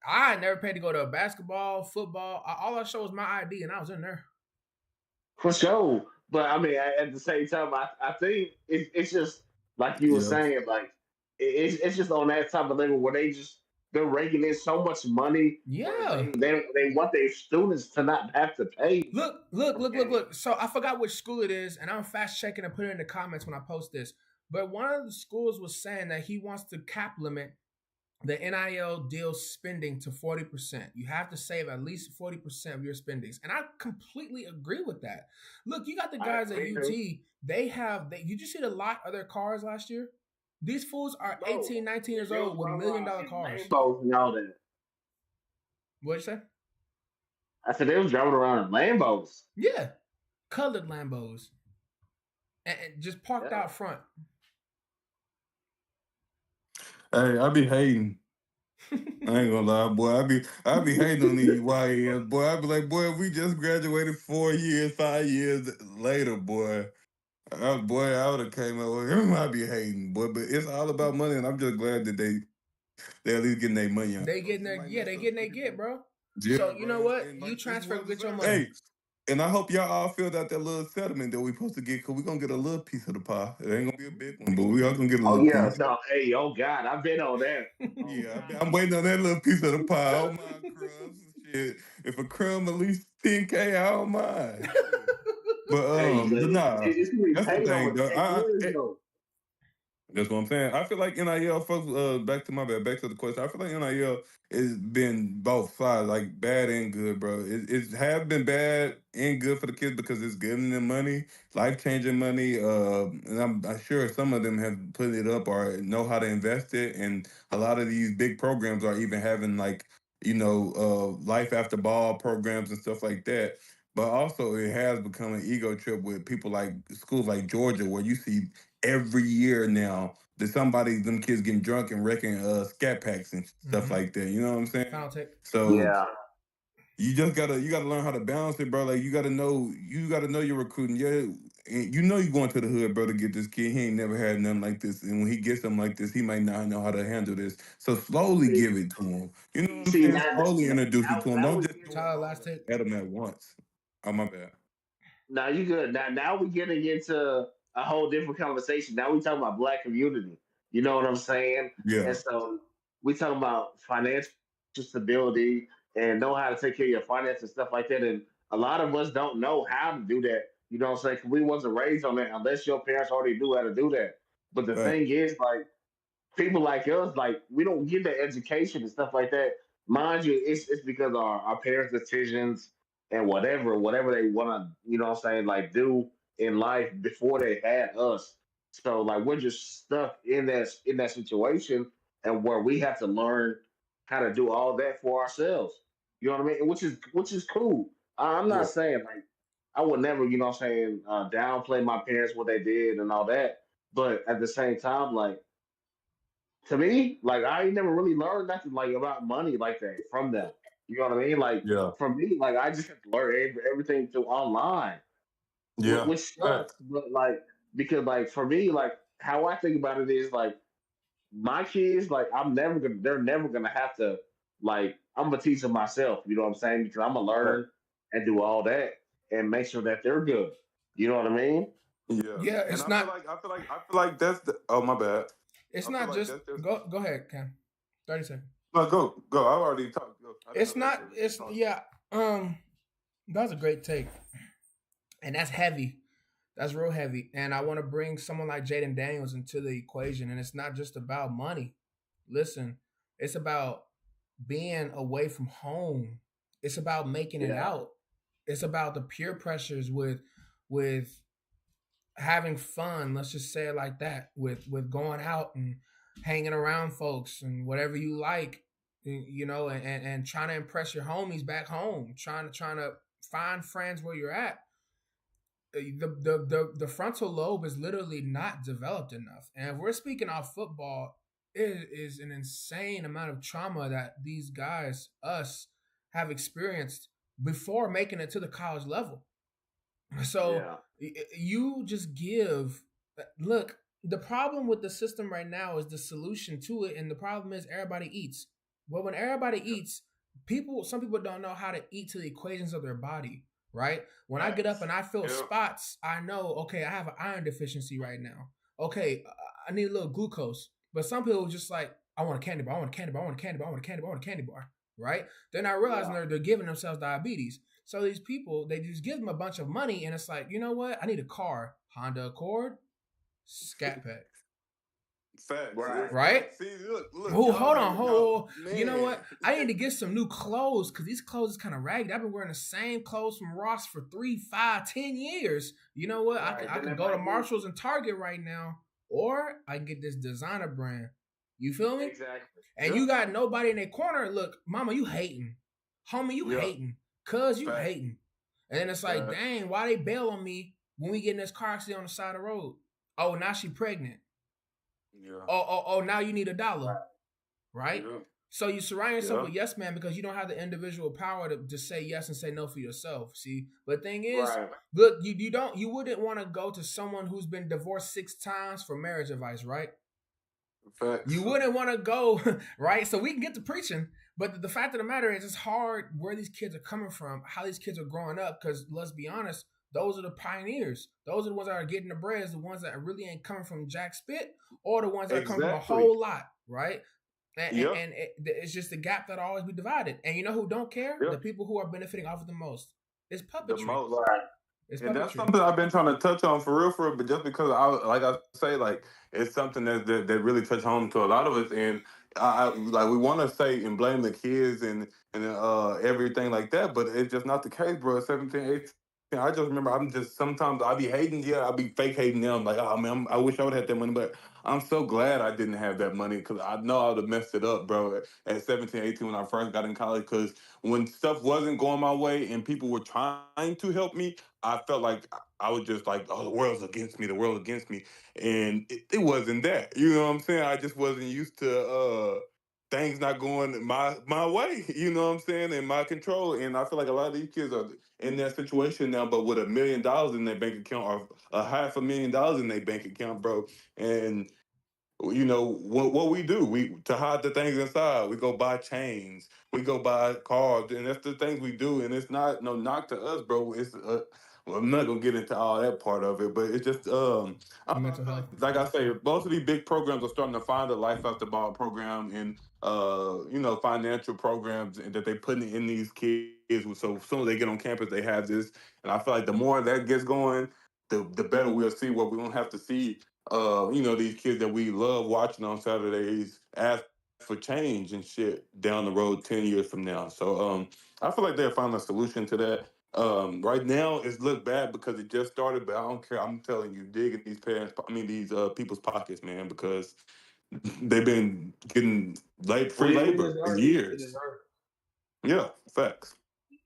I never paid to go to a basketball, football. All I showed was my ID, and I was in there. For sure. But, I mean, at the same time, I think it's just, like you were saying, like, it's just on that type of level where they're raking in so much money. Yeah. They want their students to not have to pay. Look. So I forgot which school it is, and I'm fast checking and put it in the comments when I post this. But one of the schools was saying that he wants to cap limit the NIL deal spending to 40%. You have to save at least 40% of your spendings. And I completely agree with that. Look, you got the guys at UT. Did you see the lot of their cars last year? These fools are 18, 19 years old with $1 million cars. What'd you say? I said they was driving around in Lambos. Yeah. Colored Lambos. And just parked out front. Hey, I be hating. I ain't gonna lie, boy. I be hating on these YNs, boy. I be like, boy, we just graduated 4 years, 5 years later, boy. I would have came out with him. I be hating, boy. But it's all about money, and I'm just glad that they at least getting their money. They getting their get, bro. Yeah, so you know what? You transfer, get your money. And I hope y'all all filled out that little settlement that we supposed to get, because we're going to get a little piece of the pie. It ain't going to be a big one, but we all going to get a Oh little yeah, piece. no, hey, oh God, I've been on that. Yeah, I'm waiting on that little piece of the pie. I don't mind crumbs and shit. If a crumb at least 10K, I don't mind. Hey, But nah, it's gonna be that's the paid thing, over though. 10 years though. That's what I'm saying. I feel like NIL, folks. Back to my bad. Back to the question. I feel like NIL has been both sides, like bad and good, bro. It have been bad and good for the kids because it's giving them money, life changing money. And I'm sure some of them have put it up or know how to invest it. And a lot of these big programs are even having like life after ball programs and stuff like that. But also, it has become an ego trip with people like schools like Georgia, where you see every year now that them kids getting drunk and wrecking scat packs and stuff like that. You know what I'm saying? Final take. So Yeah. you gotta learn how to balance it, bro. Like you gotta know you're recruiting. Yeah, and you know you're going to the hood, bro, to get this kid. He ain't never had nothing like this, and when he gets something like this, he might not know how to handle this. So slowly give it to him. You know what I'm See saying? now, Slowly introduce it to him. now Don't we just get Tyler, last take. at him at once. Oh my bad. now you good. Now we getting into a whole different conversation. Now we talking about black community. You know what I'm saying? Yeah. And so we talking about financial stability and know how to take care of your finances and stuff like that. And a lot of us don't know how to do that. You know what I'm saying? 'Cause we wasn't raised on that unless your parents already knew how to do that. But the Right. thing is, like, people like us, like we don't get the education and stuff like that. Mind you, it's because our parents' decisions and whatever they want to, you know what I'm saying, like do in life before they had us. So like we're just stuck in that situation and where we have to learn how to do all that for ourselves. You know what I mean? Which is cool. I'm Yeah. not saying like I would never, you know what I'm saying, downplay my parents what they did and all that. But at the same time, like to me, like I ain't never really learned nothing like about money like that from them. You know what I mean? Like Yeah. for me, like I just have to learn everything through online, Yeah. which sucks. Facts. But like because like for me, like how I think about it is like my kids, like they're never gonna have to like I'm gonna teach them myself. You know what I'm saying? Because I'm gonna Right. learn and do all that and make sure that they're good. You know what I mean? Yeah. Yeah, And it's I not. feel like that's the. Oh my bad. It's I feel not like just. that's just. Go ahead, Cam. 30 seconds. No, go. I already talked. Go. I didn't It's know that not. shit was It's talking. yeah. That was a great take, and that's heavy. That's real heavy. And I want to bring someone like Jaden Daniels into the equation. And it's not just about money. Listen, it's about being away from home. It's about making it Yeah. out. It's about the peer pressures with having fun. Let's just say it like that. With going out and hanging around folks and whatever you like, and trying to impress your homies back home. Trying to find friends where you're at. The frontal lobe is literally not developed enough. And if we're speaking off football, it is an insane amount of trauma that these guys, us, have experienced before making it to the college level. So Yeah. you just give. Look, the problem with the system right now is the solution to it, and the problem is everybody eats. Well, when everybody eats, some people don't know how to eat to the equations of their body. Right? When I get up and I feel spots, I know, okay, I have an iron deficiency right now. Okay, I need a little glucose. But some people just like, I want a candy bar, I want a candy bar, I want a candy bar, I want a candy bar, I want a candy bar. Right? They're not realizing they're giving themselves diabetes. So these people, they just give them a bunch of money, and it's like, you know what? I need a car. Honda Accord, Scat Pack. Facts. Right? See, look. Oh, hold on, hold. Man. You know what? I need to get some new clothes because these clothes is kind of ragged. I've been wearing the same clothes from Ross for 3, 5, 10 years. You know what? Right, I can go to Marshalls and Target right now, or I can get this designer brand. You feel me? Exactly. And you got nobody in their corner. Look, mama, you hating. Homie, you hating. Cuz you hating. And then it's like, dang, why they bail on me when we get in this car accident on the side of the road? Oh, now she pregnant. Yeah. Oh, now you need $1. Right? Yeah. So you surround yourself with yes man because you don't have the individual power to say yes and say no for yourself. See, but the thing is, look, you wouldn't want to go to someone who's been divorced 6 times for marriage advice, right? Facts. You wouldn't want to go, right? So we can get to preaching, But the fact of the matter is, it's hard where these kids are coming from, how these kids are growing up. Because let's be honest, those are the pioneers. Those are the ones that are getting the breads, the ones that really ain't coming from jack spit, or the ones that are coming from a Exactly. whole lot, right? And, Yep. and it's just a gap that'll always be divided. And you know who don't care? Yep. The people who are benefiting off of the most. It's The puppetry. most. Right. It's And that's puppetry. something I've been trying to touch on for real, but just because like I say, like it's something that really touch home to a lot of us, and like we want to say and blame the kids and everything like that, but it's just not the case, bro. 17, 18. I just remember I'm just sometimes I be hating, yeah, I be fake hating them, like, oh man, I wish I would have had that money, but I'm so glad I didn't have that money because I know I would have messed it up, bro, at 17, 18 when I first got in college. Because when stuff wasn't going my way and people were trying to help me, I felt like I was just like, oh, the world's against me, the world against me. And it wasn't that. You know what I'm saying? I just wasn't used to things not going my way, you know what I'm saying, in my control. And I feel like a lot of these kids are in that situation now, but with $1 million in their bank account or $500,000 in their bank account, bro. And you know what we do, we to hide the things inside, we go buy chains, we go buy cars, and that's the things we do. And it's not no knock to us, bro. It's well, I'm not gonna get into all that part of it, but it's just I don't know, I Mental feel health. like I say, most of these big programs are starting to find a life after ball program and you know, financial programs that they put in these kids. So as soon as they get on campus, they have this, and I feel like the more that gets going, the better we'll see what we don't have to see you know, these kids that we love watching on Saturdays ask for change and shit down the road 10 years from now. So I feel like they'll find a solution to that. Right now it's look bad because it just started, but I don't care. I'm telling you, digging these these people's pockets, man, because they've been getting free We labor for deserve it. We years. deserve it. Yeah, facts.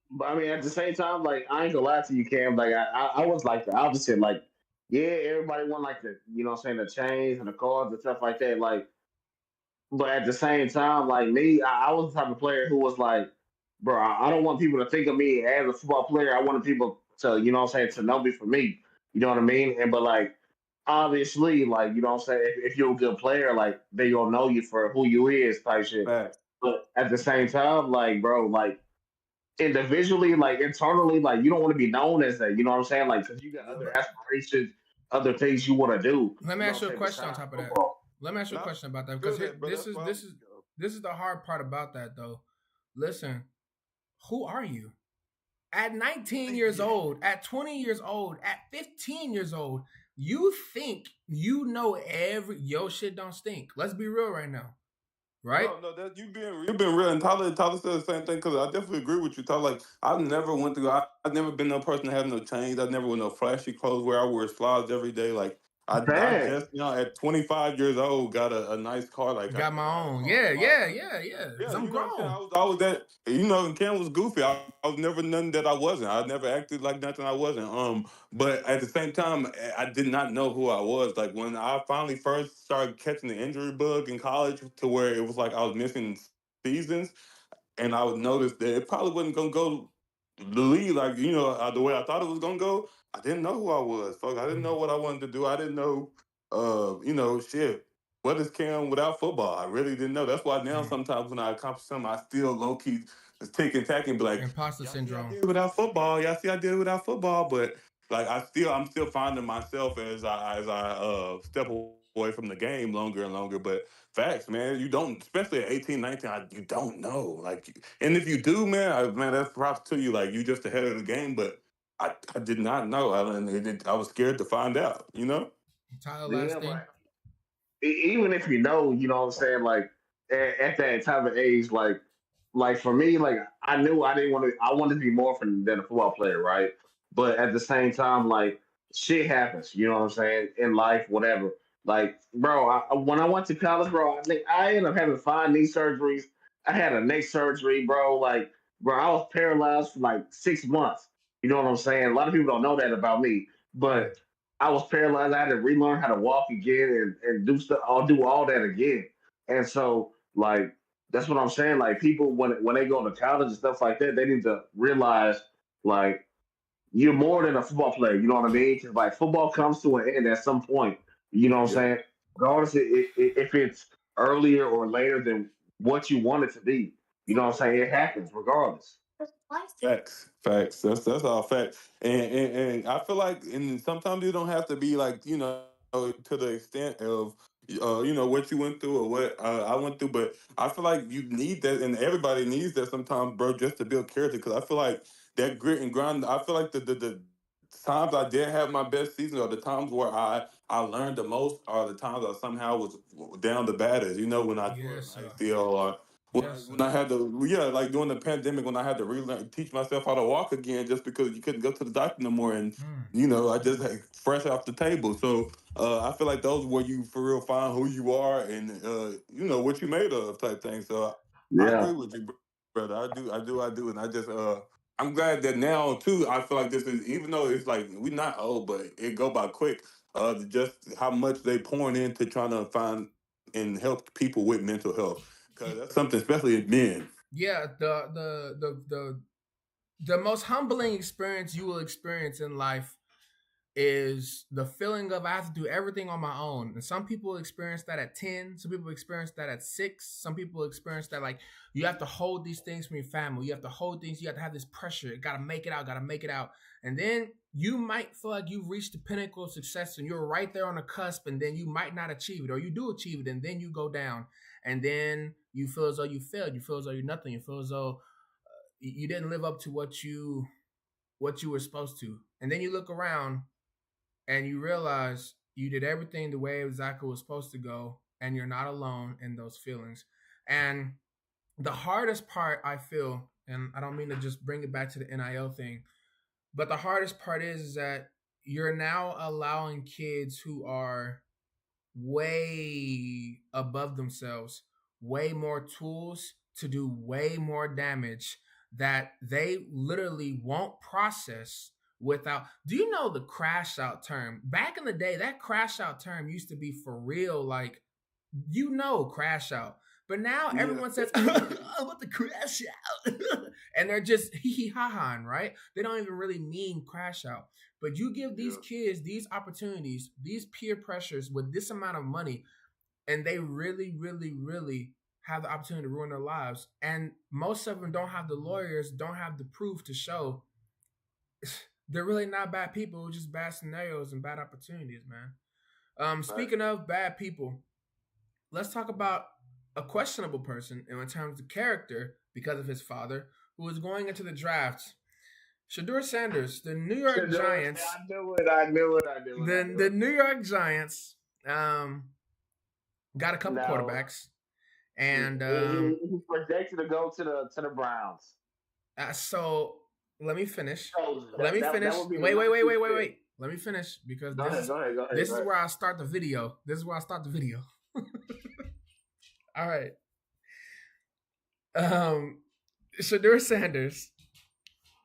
But I mean, at the same time, like I ain't gonna lie to you, Cam. Like I was like the opposite. Like, yeah, everybody want like the, you know what I'm saying, the chains and the cards and stuff like that. Like, but at the same time, like me, I was the type of player who was like, bro, I don't want people to think of me as a football player. I wanted people to, you know what I'm saying, to know me for me. You know what I mean? And but like obviously, like, you know what I'm saying, if you're a good player, like they gonna know you for who you is type shit. Facts. But at the same time, like, bro, like individually, like internally, like you don't want to be known as that. You know what I'm saying? Like, because you got Yeah. other aspirations, other things you want to do. Let me You know ask what you I'm a saying? question on Besides top of that. football. Let me ask you a Not question about that feel because that, but this that's is why this is the hard part about that though. Listen, who are you? At 19 years old, at 20 years old, at 15 years old, you think you know every your shit don't stink. Let's be real right now, right? No, that you've been real, and Tyler said the same thing because I definitely agree with you. Tyler, like I've never went through. I've never been no person to have no chains. I've never wear no flashy clothes where I wear slides every day. Like I Bad. just at 25 years old got a nice car. Like I Got never my had a own. car in Yeah, my life. yeah, yeah, yeah. Because Yeah, I'm you know what I'm saying. grown. I was that. You know, and Cam was goofy. I was never nothing that I wasn't. I never acted like nothing I wasn't. But at the same time, I did not know who I was. Like when I finally first started catching the injury bug in college, to where it was like I was missing seasons, and I would notice that it probably wasn't gonna go the lead like the way I thought it was gonna go. I didn't know who I was, folks. I didn't know what I wanted to do. I didn't know, shit. What is Cam without football? I really didn't know. That's why now Mm. sometimes when I accomplish something, I still low key just tick and tack and be like, Imposter y'all see, I syndrome. did it without football. Y'all see, I did it without football. But like, I'm still finding myself as I step away from the game longer and longer. But facts, man. You don't, especially at 18, 19, you don't know. Like, and if you do, man, man, that's props to you. Like, you just ahead of the game. But I did not know. I was scared to find out, you know? Tyler, last Yeah, thing. but even if you know, you know what I'm saying, like at that type of age, like for me, like I knew I didn't want to. I wanted to be more than a football player, right? But at the same time, like shit happens. You know what I'm saying in life, whatever. Like, bro, when I went to college, bro, I think I ended up having 5 knee surgeries. I had a neck surgery, bro. Like, bro, I was paralyzed for like 6 months. You know what I'm saying? A lot of people don't know that about me, Mm. but I was paralyzed. I had to relearn how to walk again and do stuff. I'll do all that again. And so, like, that's what I'm saying. Like, people when they go to college and stuff like that, they need to realize like you're more than a football player. You know what I mean? 'Cause, like football comes to an end at some point. You know what I'm Yeah. saying? Regardless if it's earlier or later than what you want it to be. You know what I'm saying? It happens regardless. Facts. That's all facts. And I feel like, and sometimes you don't have to be like, to the extent of, what you went through or what I went through. But I feel like you need that, and everybody needs that sometimes, bro, just to build character. Because I feel like that grit and grind. I feel like the times I did have my best season, or the times where I learned the most, are the times I somehow was down the baddest. When I Yes, sir. feel Yes, when I sir. had to, like during the pandemic, when I had to relearn, teach myself how to walk again, just because you couldn't go to the doctor no more, and Mm. I just fresh off the table. So I feel like those where you for real find who you are and what you made of type thing. So I Yeah. agree with you, brother. I do, and I just I'm glad that now too. I feel like this is, even though it's like we not old, but it go by quick. Just how much they pouring into trying to find and help people with mental health, because that's something, especially in men. Yeah, the most humbling experience you will experience in life is the feeling of I have to do everything on my own. And some people experience that at 10, some people experience that at 6, some people experience that like you have to hold these things from your family. You have to hold things, you have to have this pressure. You gotta make it out, gotta make it out. And then you might feel like you've reached the pinnacle of success and you're right there on the cusp, and then you might not achieve it, or you do achieve it, and then you go down. And then you feel as though you failed, you feel as though you're nothing, you feel as though you didn't live up to what you were supposed to. And then you look around and you realize you did everything the way exactly was supposed to go, and you're not alone in those feelings. And the hardest part, I feel, and I don't mean to just bring it back to the NIL thing, but the hardest part is that you're now allowing kids who are way above themselves, way more tools to do way more damage that they literally won't process without. Do you know the crash out term? Back in the day, that crash out term used to be for real, like, crash out. But now everyone says, I want to crash out. And they're just hee hee ha ha, right? They don't even really mean crash out. But you give these kids these opportunities, these peer pressures with this amount of money, and they really, really, really have the opportunity to ruin their lives. And most of them don't have the lawyers, don't have the proof to show they're really not bad people, just bad scenarios and bad opportunities, man. Speaking of bad people, let's talk about a questionable person in terms of character because of his father, who is going into the draft. Shedeur Sanders, the New York Giants. I knew it. The New York Giants got a couple quarterbacks, and he's projected to go to the Browns. So let me finish. So Let me finish. Wait. Let me finish because Go ahead. This is where I start the video. All right. Shedeur Sanders,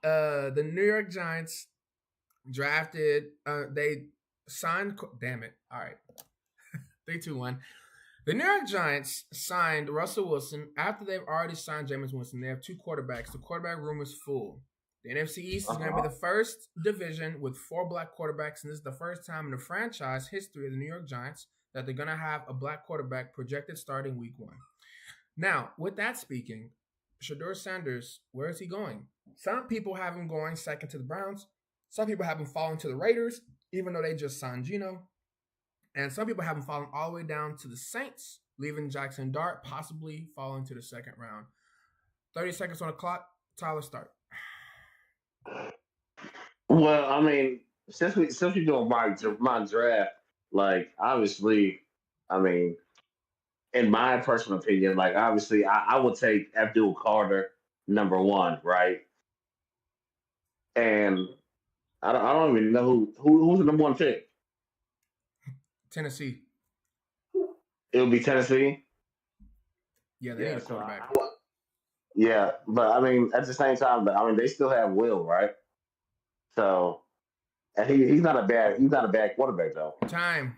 the New York Giants drafted. They signed. Damn it! All right. 3, 2, 1. The New York Giants signed Russell Wilson after they've already signed Jameis Winston. They have 2 quarterbacks. The quarterback room is full. The NFC East is going to be the first division with 4 black quarterbacks, and this is the first time in the franchise history of the New York Giants that they're going to have a black quarterback projected starting week 1. Now, with that speaking, Shedeur Sanders, where is he going? Some people have him going second to the Browns. Some people have him falling to the Raiders, even though they just signed Geno. And some people have him falling all the way down to the Saints, leaving Jackson Dart possibly falling to the second round. 30 seconds on the clock. Tyler, start. Well, I mean, since we doing my draft, like obviously, I mean, in my personal opinion, like obviously, I would take Abdul Carter number 1, right? And I don't even know who's the number 1 pick. Tennessee. It would be Tennessee. Yeah, they need a quarterback. Yeah, but I mean, at the same time, but I mean, they still have Will, right? So, and he's not a bad quarterback though. Time.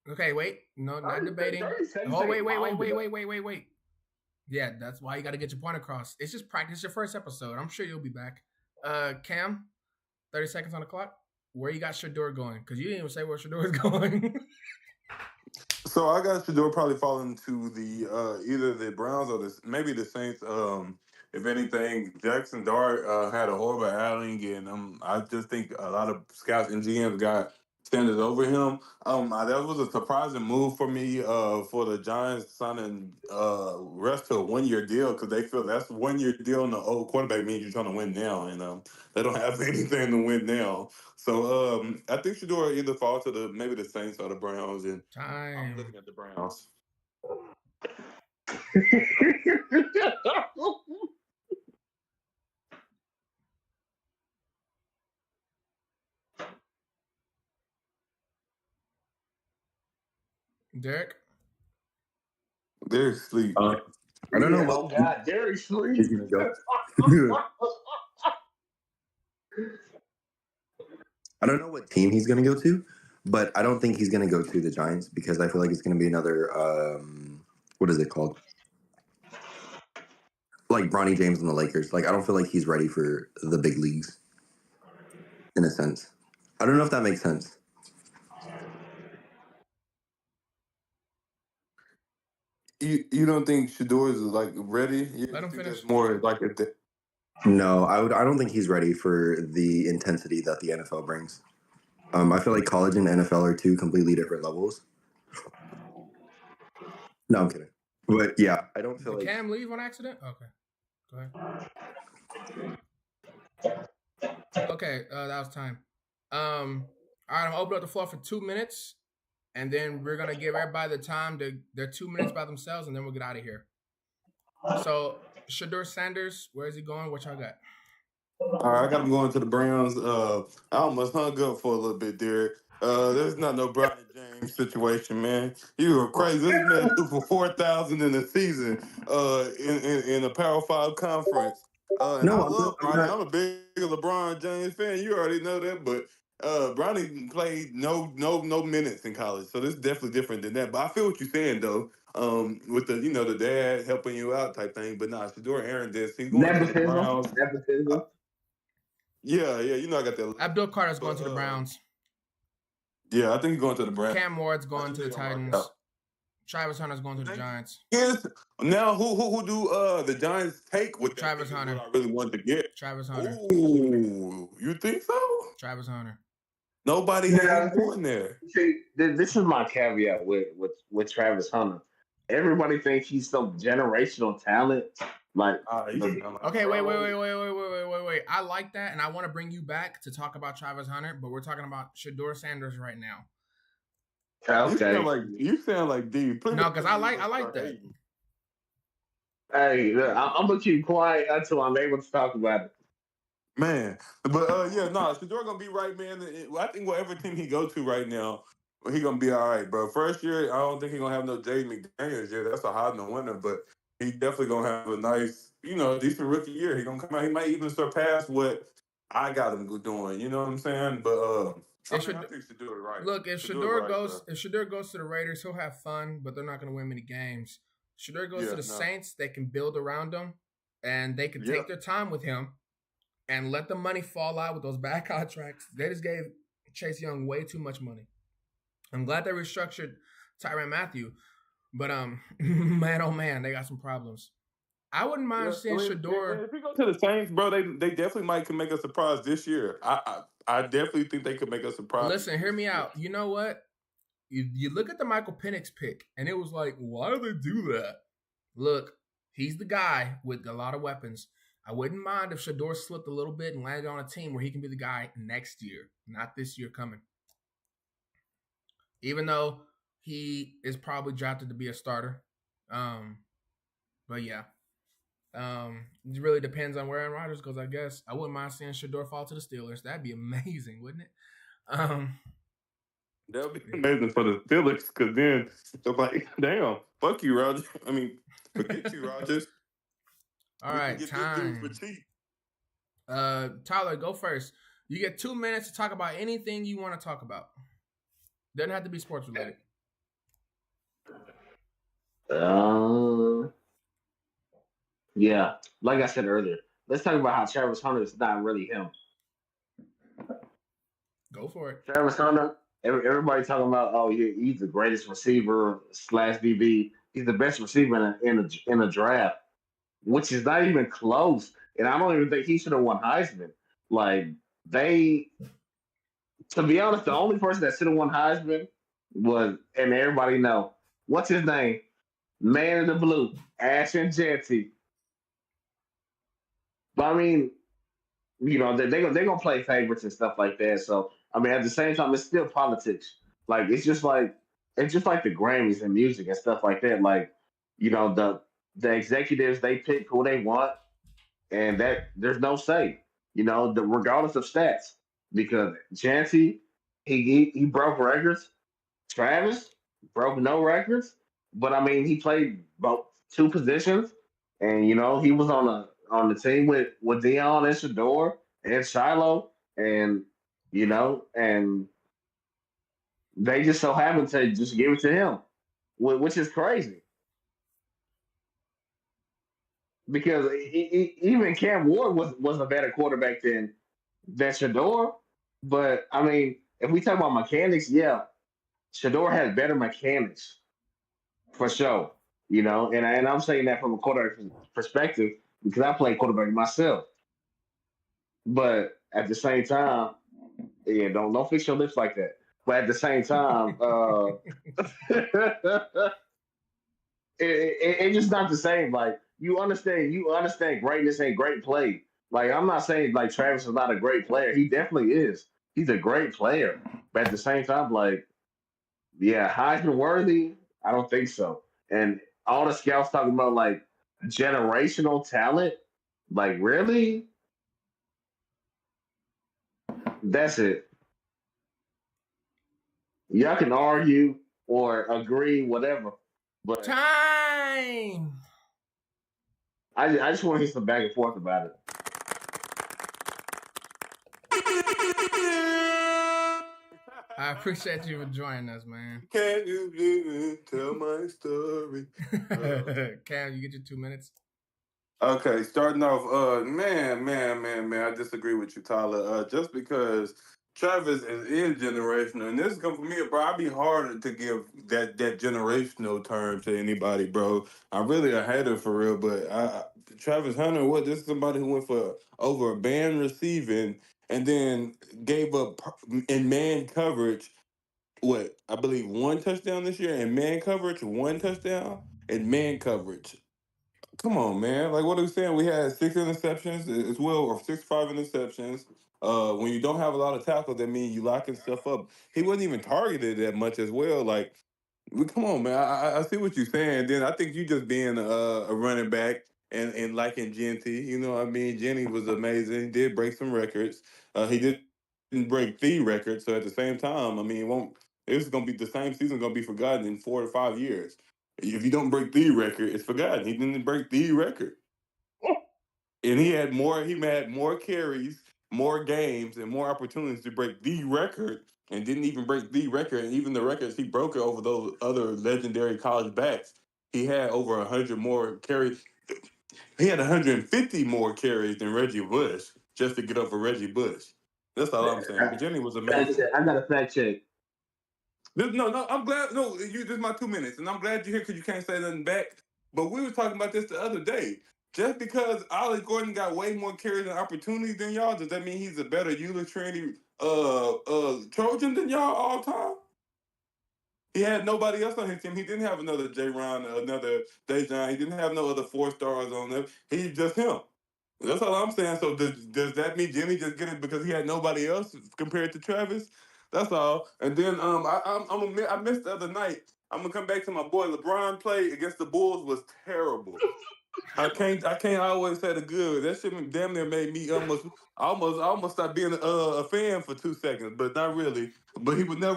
Okay, wait. No, not debating. Oh, wait. Yeah, that's why you got to get your point across. It's just practice. Your first episode. I'm sure you'll be back. Cam, 30 seconds on the clock. Where you got Shedeur going? Because you didn't even say where Shedeur is going. So I got Shador probably falling to the either the Browns or maybe the Saints. If anything, Jackson Dart had a horrible outing, and I just think a lot of scouts and GMs got standards over him. That was a surprising move for me for the Giants signing rest to a 1 year deal because they feel that's 1 year deal on the old quarterback means you're trying to win now, and they don't have anything to win now. So I think Shador either fall to maybe the Saints or the Browns, and I'm Time. looking at the Browns. Derek. They're asleep. I don't know Oh what God, Jerry he's Sweet. gonna go. I don't know what team he's gonna go to, but I don't think he's gonna go to the Giants because I feel like it's gonna be another what is it called? Like Bronny James and the Lakers. Like I don't feel like he's ready for the big leagues in a sense. I don't know if that makes sense. You don't think Shador is like ready? You Let him think finish. that's more like a No, I don't think he's ready for the intensity that the NFL brings. I feel like college and NFL are two completely different levels. No, I'm kidding. But yeah, I don't feel Did like Cam leave on accident? Okay. Go ahead. Okay, that was time. All right, I'm gonna open up the floor for 2 minutes, and then we're gonna give everybody the time to their 2 minutes by themselves, and then we'll get out of here. So Shador Sanders, where is he going? What y'all got? All right, I got him going to the Browns. I almost hung up for a little bit there. There's not no Bronny James situation, man. You were crazy. This man threw for 4,000 in the season. In a Power Five conference. And I no, love I'm Bronny. not. I'm a big LeBron James fan. You already know that, but Bronny played no minutes in college, so this is definitely different than that. But I feel what you're saying though. With the dad helping you out type thing. But nah, Shador Aaron did. He's going to the Nepotism. Browns. Nepotism. Yeah, I got that. Abdul Carter's going But to the Browns. yeah, I think he's going to the Browns. Cam Ward's I going think to the they're gonna rock Titans. out. Travis Hunter's going to the Giants. Yes. Now, who do the Giants take with that? I Travis think is Hunter. what I really wanted to get. Travis Hunter. Ooh, you think so? Travis Hunter. Nobody had him going there. See, this is my caveat with Travis Hunter. Everybody thinks he's some generational talent. Like, Okay, wait. I like that, and I want to bring you back to talk about Travis Hunter, but we're talking about Shador Sanders right now. okay. You sound like D. No, because I like that. Hey, I'm gonna keep quiet until I'm able to talk about it. Man, but Shador gonna be right, man. I think whatever team he go to right now, he gonna be all right, bro. First year, I don't think he gonna have no Jaden McDaniels yet. That's a hot in the winter, but he definitely gonna have a nice, decent rookie year. He gonna come out. He might even surpass what I got him doing. You know what I'm saying? But I think Shador is right. Look, if Shador goes to the Raiders, he'll have fun, but they're not gonna win many games. Shador goes to the Saints, they can build around him, and they can take their time with him. And let the money fall out with those bad contracts. They just gave Chase Young way too much money. I'm glad they restructured Tyrann Mathieu, but man, oh man, they got some problems. I wouldn't mind seeing Shador. If we go to the Saints, bro, they definitely could make a surprise this year. I definitely think they could make a surprise. Listen, hear me out. You know what? You look at the Michael Penix pick, and it was like, why do they do that? Look, he's the guy with a lot of weapons. I wouldn't mind if Shador slipped a little bit and landed on a team where he can be the guy next year, not this year coming. Even though he is probably drafted to be a starter. But yeah. It really depends on where Aaron Rodgers goes, I guess. I wouldn't mind seeing Shador fall to the Steelers. That'd be amazing, wouldn't it? That would be amazing for the Steelers because then they're like, damn, fuck you, Rodgers. I mean, forget you, Rodgers. All right, time. Tyler, go first. You get 2 minutes to talk about anything you want to talk about. Doesn't have to be sports related. Yeah, like I said earlier, let's talk about how Travis Hunter is not really him. Go for it. Travis Hunter Everybody talking about, oh, yeah, he's the greatest receiver slash DB. He's the best receiver in a draft, which is not even close. And I don't even think he should have won Heisman. Like they, to be honest, the only person that should have won Heisman was, and everybody know what's his name, Man in the Blue, Ashton Jesse. But I mean, they're gonna play favorites and stuff like that. So I mean, at the same time, it's still politics. Like it's just like the Grammys and music and stuff like that. Like the executives, they pick who they want, and that there's no say. Regardless of stats, because Chancey, he broke records. Travis broke no records, but I mean, he played both two positions, and he was on the team with Dion and Shador and Shiloh, and and they just so happened to just give it to him, which is crazy because even Cam Ward was a better quarterback than Shador, but I mean, if we talk about mechanics, yeah, Shador has better mechanics for sure. And I'm saying that from a quarterback perspective because I play quarterback myself. But at the same time, yeah, don't fix your lips like that. But at the same time, it's just not the same. Like you understand greatness ain't great play. Like I'm not saying like Travis is not a great player. He definitely is. He's a great player. But at the same time, like yeah, Heisman worthy? I don't think so. And all the scouts talking about like generational talent. Like really? That's it. Y'all can argue or agree, whatever. But Time. I just want to hear some back and forth about it. I appreciate you for joining us, man. Can you tell my story? Cam, you get your 2 minutes. Okay, starting off, man, I disagree with you, Tyler. Just because Travis is generational, and this is coming from me, bro. I'd be harder to give that generational term to anybody, bro. I'm really a hater for real, but Travis Hunter, what? This is somebody who went for over a band receiving, and then gave up in man coverage. What I believe one touchdown this year in man coverage, one touchdown in man coverage. Come on, man. Like, what are we saying? We had six interceptions as well, or 6 5 interceptions. When you don't have a lot of tackles, that means you locking stuff up. He wasn't even targeted that much as well. Like, come on, man. I see what you're saying. Then I think you just being a running back and liking Genty. You know what I mean? Jenny was amazing. He did break some records. He didn't break the record. So at the same time, I mean, it won't. It's gonna be the same season. Gonna be forgotten in 4 to 5 years. If you don't break the record, it's forgotten. He didn't break the record, and he had more. He had more carries, more games, and more opportunities to break the record, and didn't even break the record. And even the records he broke it over those other legendary college backs. He had over 100 more carries. He had 150 more carries than Reggie Bush just to get over Reggie Bush. That's all I'm saying. But Jenny was amazing. I got a fact check. No, I'm glad. No, you just my 2 minutes, and I'm glad you're here because you can't say nothing back. But we were talking about this the other day. Just because Ollie Gordon got way more carries and opportunities than y'all, does that mean he's a better Trinity Trojan than y'all all time? He had nobody else on his team. He didn't have another J. Ron, another Dejan. He didn't have no other 4 stars on them. He's just him. That's all I'm saying. So does that mean Jimmy just get it because he had nobody else compared to Travis? That's all. And then I missed the other night. I'm gonna come back to my boy LeBron play against the Bulls was terrible. I can't always say the good. That shit damn near made me almost stop being a fan for 2 seconds, but not really. But he would no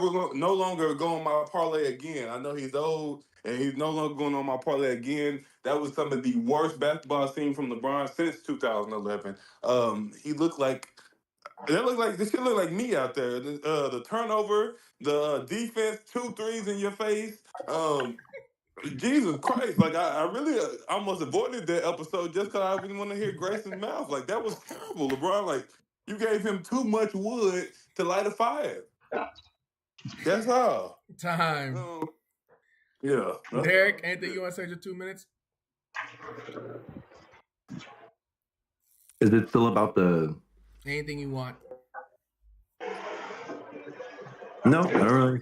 longer go on my parlay again. I know he's old and he's no longer going on my parlay again. That was some of the worst basketball I've seen from LeBron since 2011. He looked like that looked like this shit looked like me out there. The turnover, the defense, two threes in your face. Jesus Christ! Like I really almost avoided that episode just because I didn't want to hear Grayson's mouth. Like that was terrible, LeBron. Like you gave him too much wood to light a fire. That's all. Time. Yeah. Derek, anything you want to say in your 2 minutes? Is it still about the? Anything you want. No, I don't really.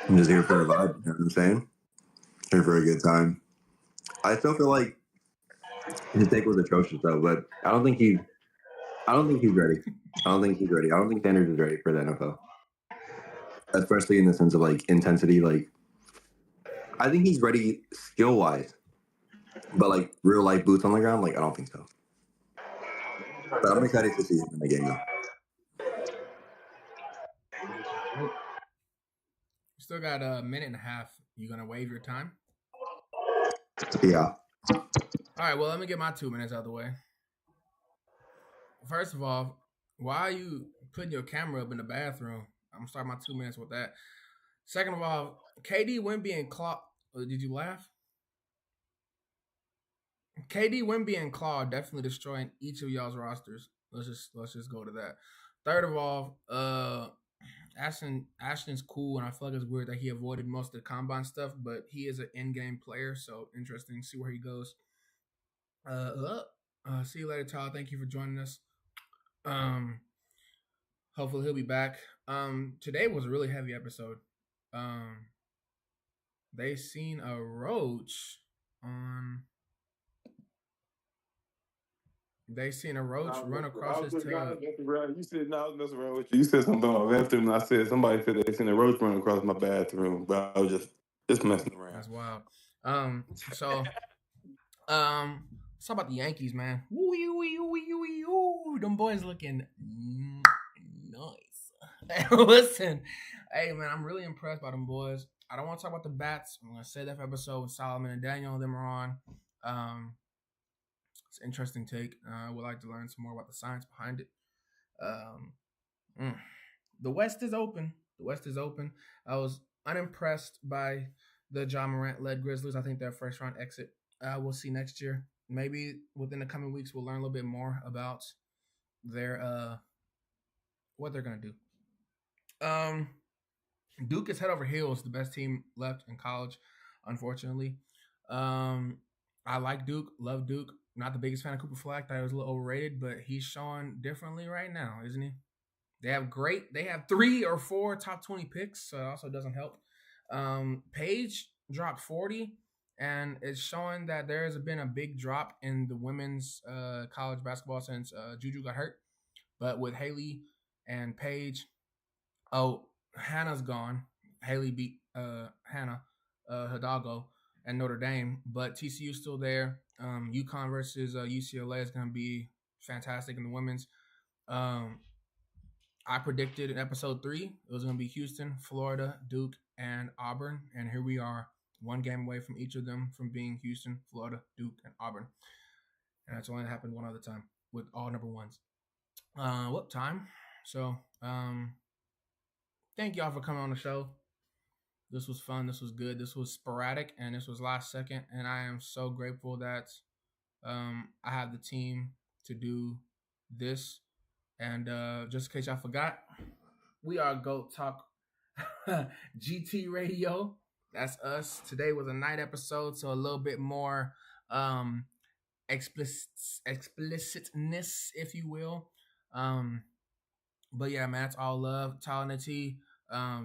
I'm just here for a vibe. You know what I'm saying? Here for a good time. I still feel like his take was atrocious though, but I don't think he's ready. I don't think he's ready. I don't think Sanders is ready for the NFL, especially in the sense of like intensity. Like, I think he's ready skill wise, but like real life boots on the ground, like I don't think so. But I'm excited to see him in the game though. Still got a minute and a half. You gonna waive your time? Yeah. All right. Well, let me get my 2 minutes out of the way. First of all, why are you putting your camera up in the bathroom? I'm gonna start my 2 minutes with that. Second of all, KD Wemby and Claw. Did you laugh? KD Wemby and Claw definitely destroying each of y'all's rosters. Let's just go to that. Third of all, Ashton's cool, and I feel like it's weird that he avoided most of the combine stuff, but he is an in-game player, so interesting. See where he goes. See you later, Tyler. Thank you for joining us. Hopefully he'll be back. Today was a really heavy episode. They seen a roach on. They seen a roach run across his tail. You said no, I was messing around with you. You said something about my bathroom, and I said somebody said they seen a roach run across my bathroom, but I was just messing around. That's wild. So let's talk about the Yankees, man. Woo, them boys looking nice. Listen, hey man, I'm really impressed by them boys. I don't want to talk about the bats. I'm gonna say that for episode when Solomon and Daniel and them are on. It's an interesting take. I would like to learn some more about the science behind it. The West is open. I was unimpressed by the John Morant-led Grizzlies. I think their first-round exit. We'll see next year. Maybe within the coming weeks, we'll learn a little bit more about their what they're gonna do. Duke is head over heels the best team left in college, unfortunately. I like Duke, love Duke. Not the biggest fan of Cooper Flagg. Thought he was a little overrated, but he's showing differently right now, isn't he? They have 3 or 4 top 20 picks, so it also doesn't help. Paige dropped 40, and it's showing that there has been a big drop in the women's college basketball since Juju got hurt. But with Haley and Paige, Hannah's gone. Haley beat Hannah Hidalgo and Notre Dame, but TCU's still there. UConn versus UCLA is going to be fantastic in the women's. I predicted in episode 3 it was going to be Houston, Florida, Duke, and Auburn, and here we are, one game away from each of them from being Houston, Florida, Duke, and Auburn. And that's only happened one other time with all number ones. What time? So, thank y'all for coming on the show. This was fun. This was good. This was sporadic, and this was last second. And I am so grateful that I have the team to do this. And just in case y'all forgot, we are GOAT Talk GT Radio. That's us. Today was a night episode, so a little bit more explicitness, if you will. But yeah, man, it's all love. Tyler and T.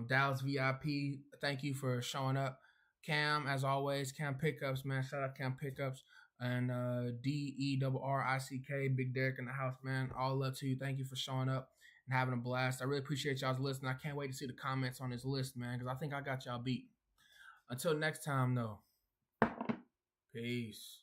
Dallas VIP, thank you for showing up. Cam, as always, Cam Pickups, man. Shout out Cam Pickups. And DERRICK, Big Derek in the house, man. All love to you. Thank you for showing up and having a blast. I really appreciate y'all's listening. I can't wait to see the comments on this list, man, because I think I got y'all beat. Until next time, though. Peace.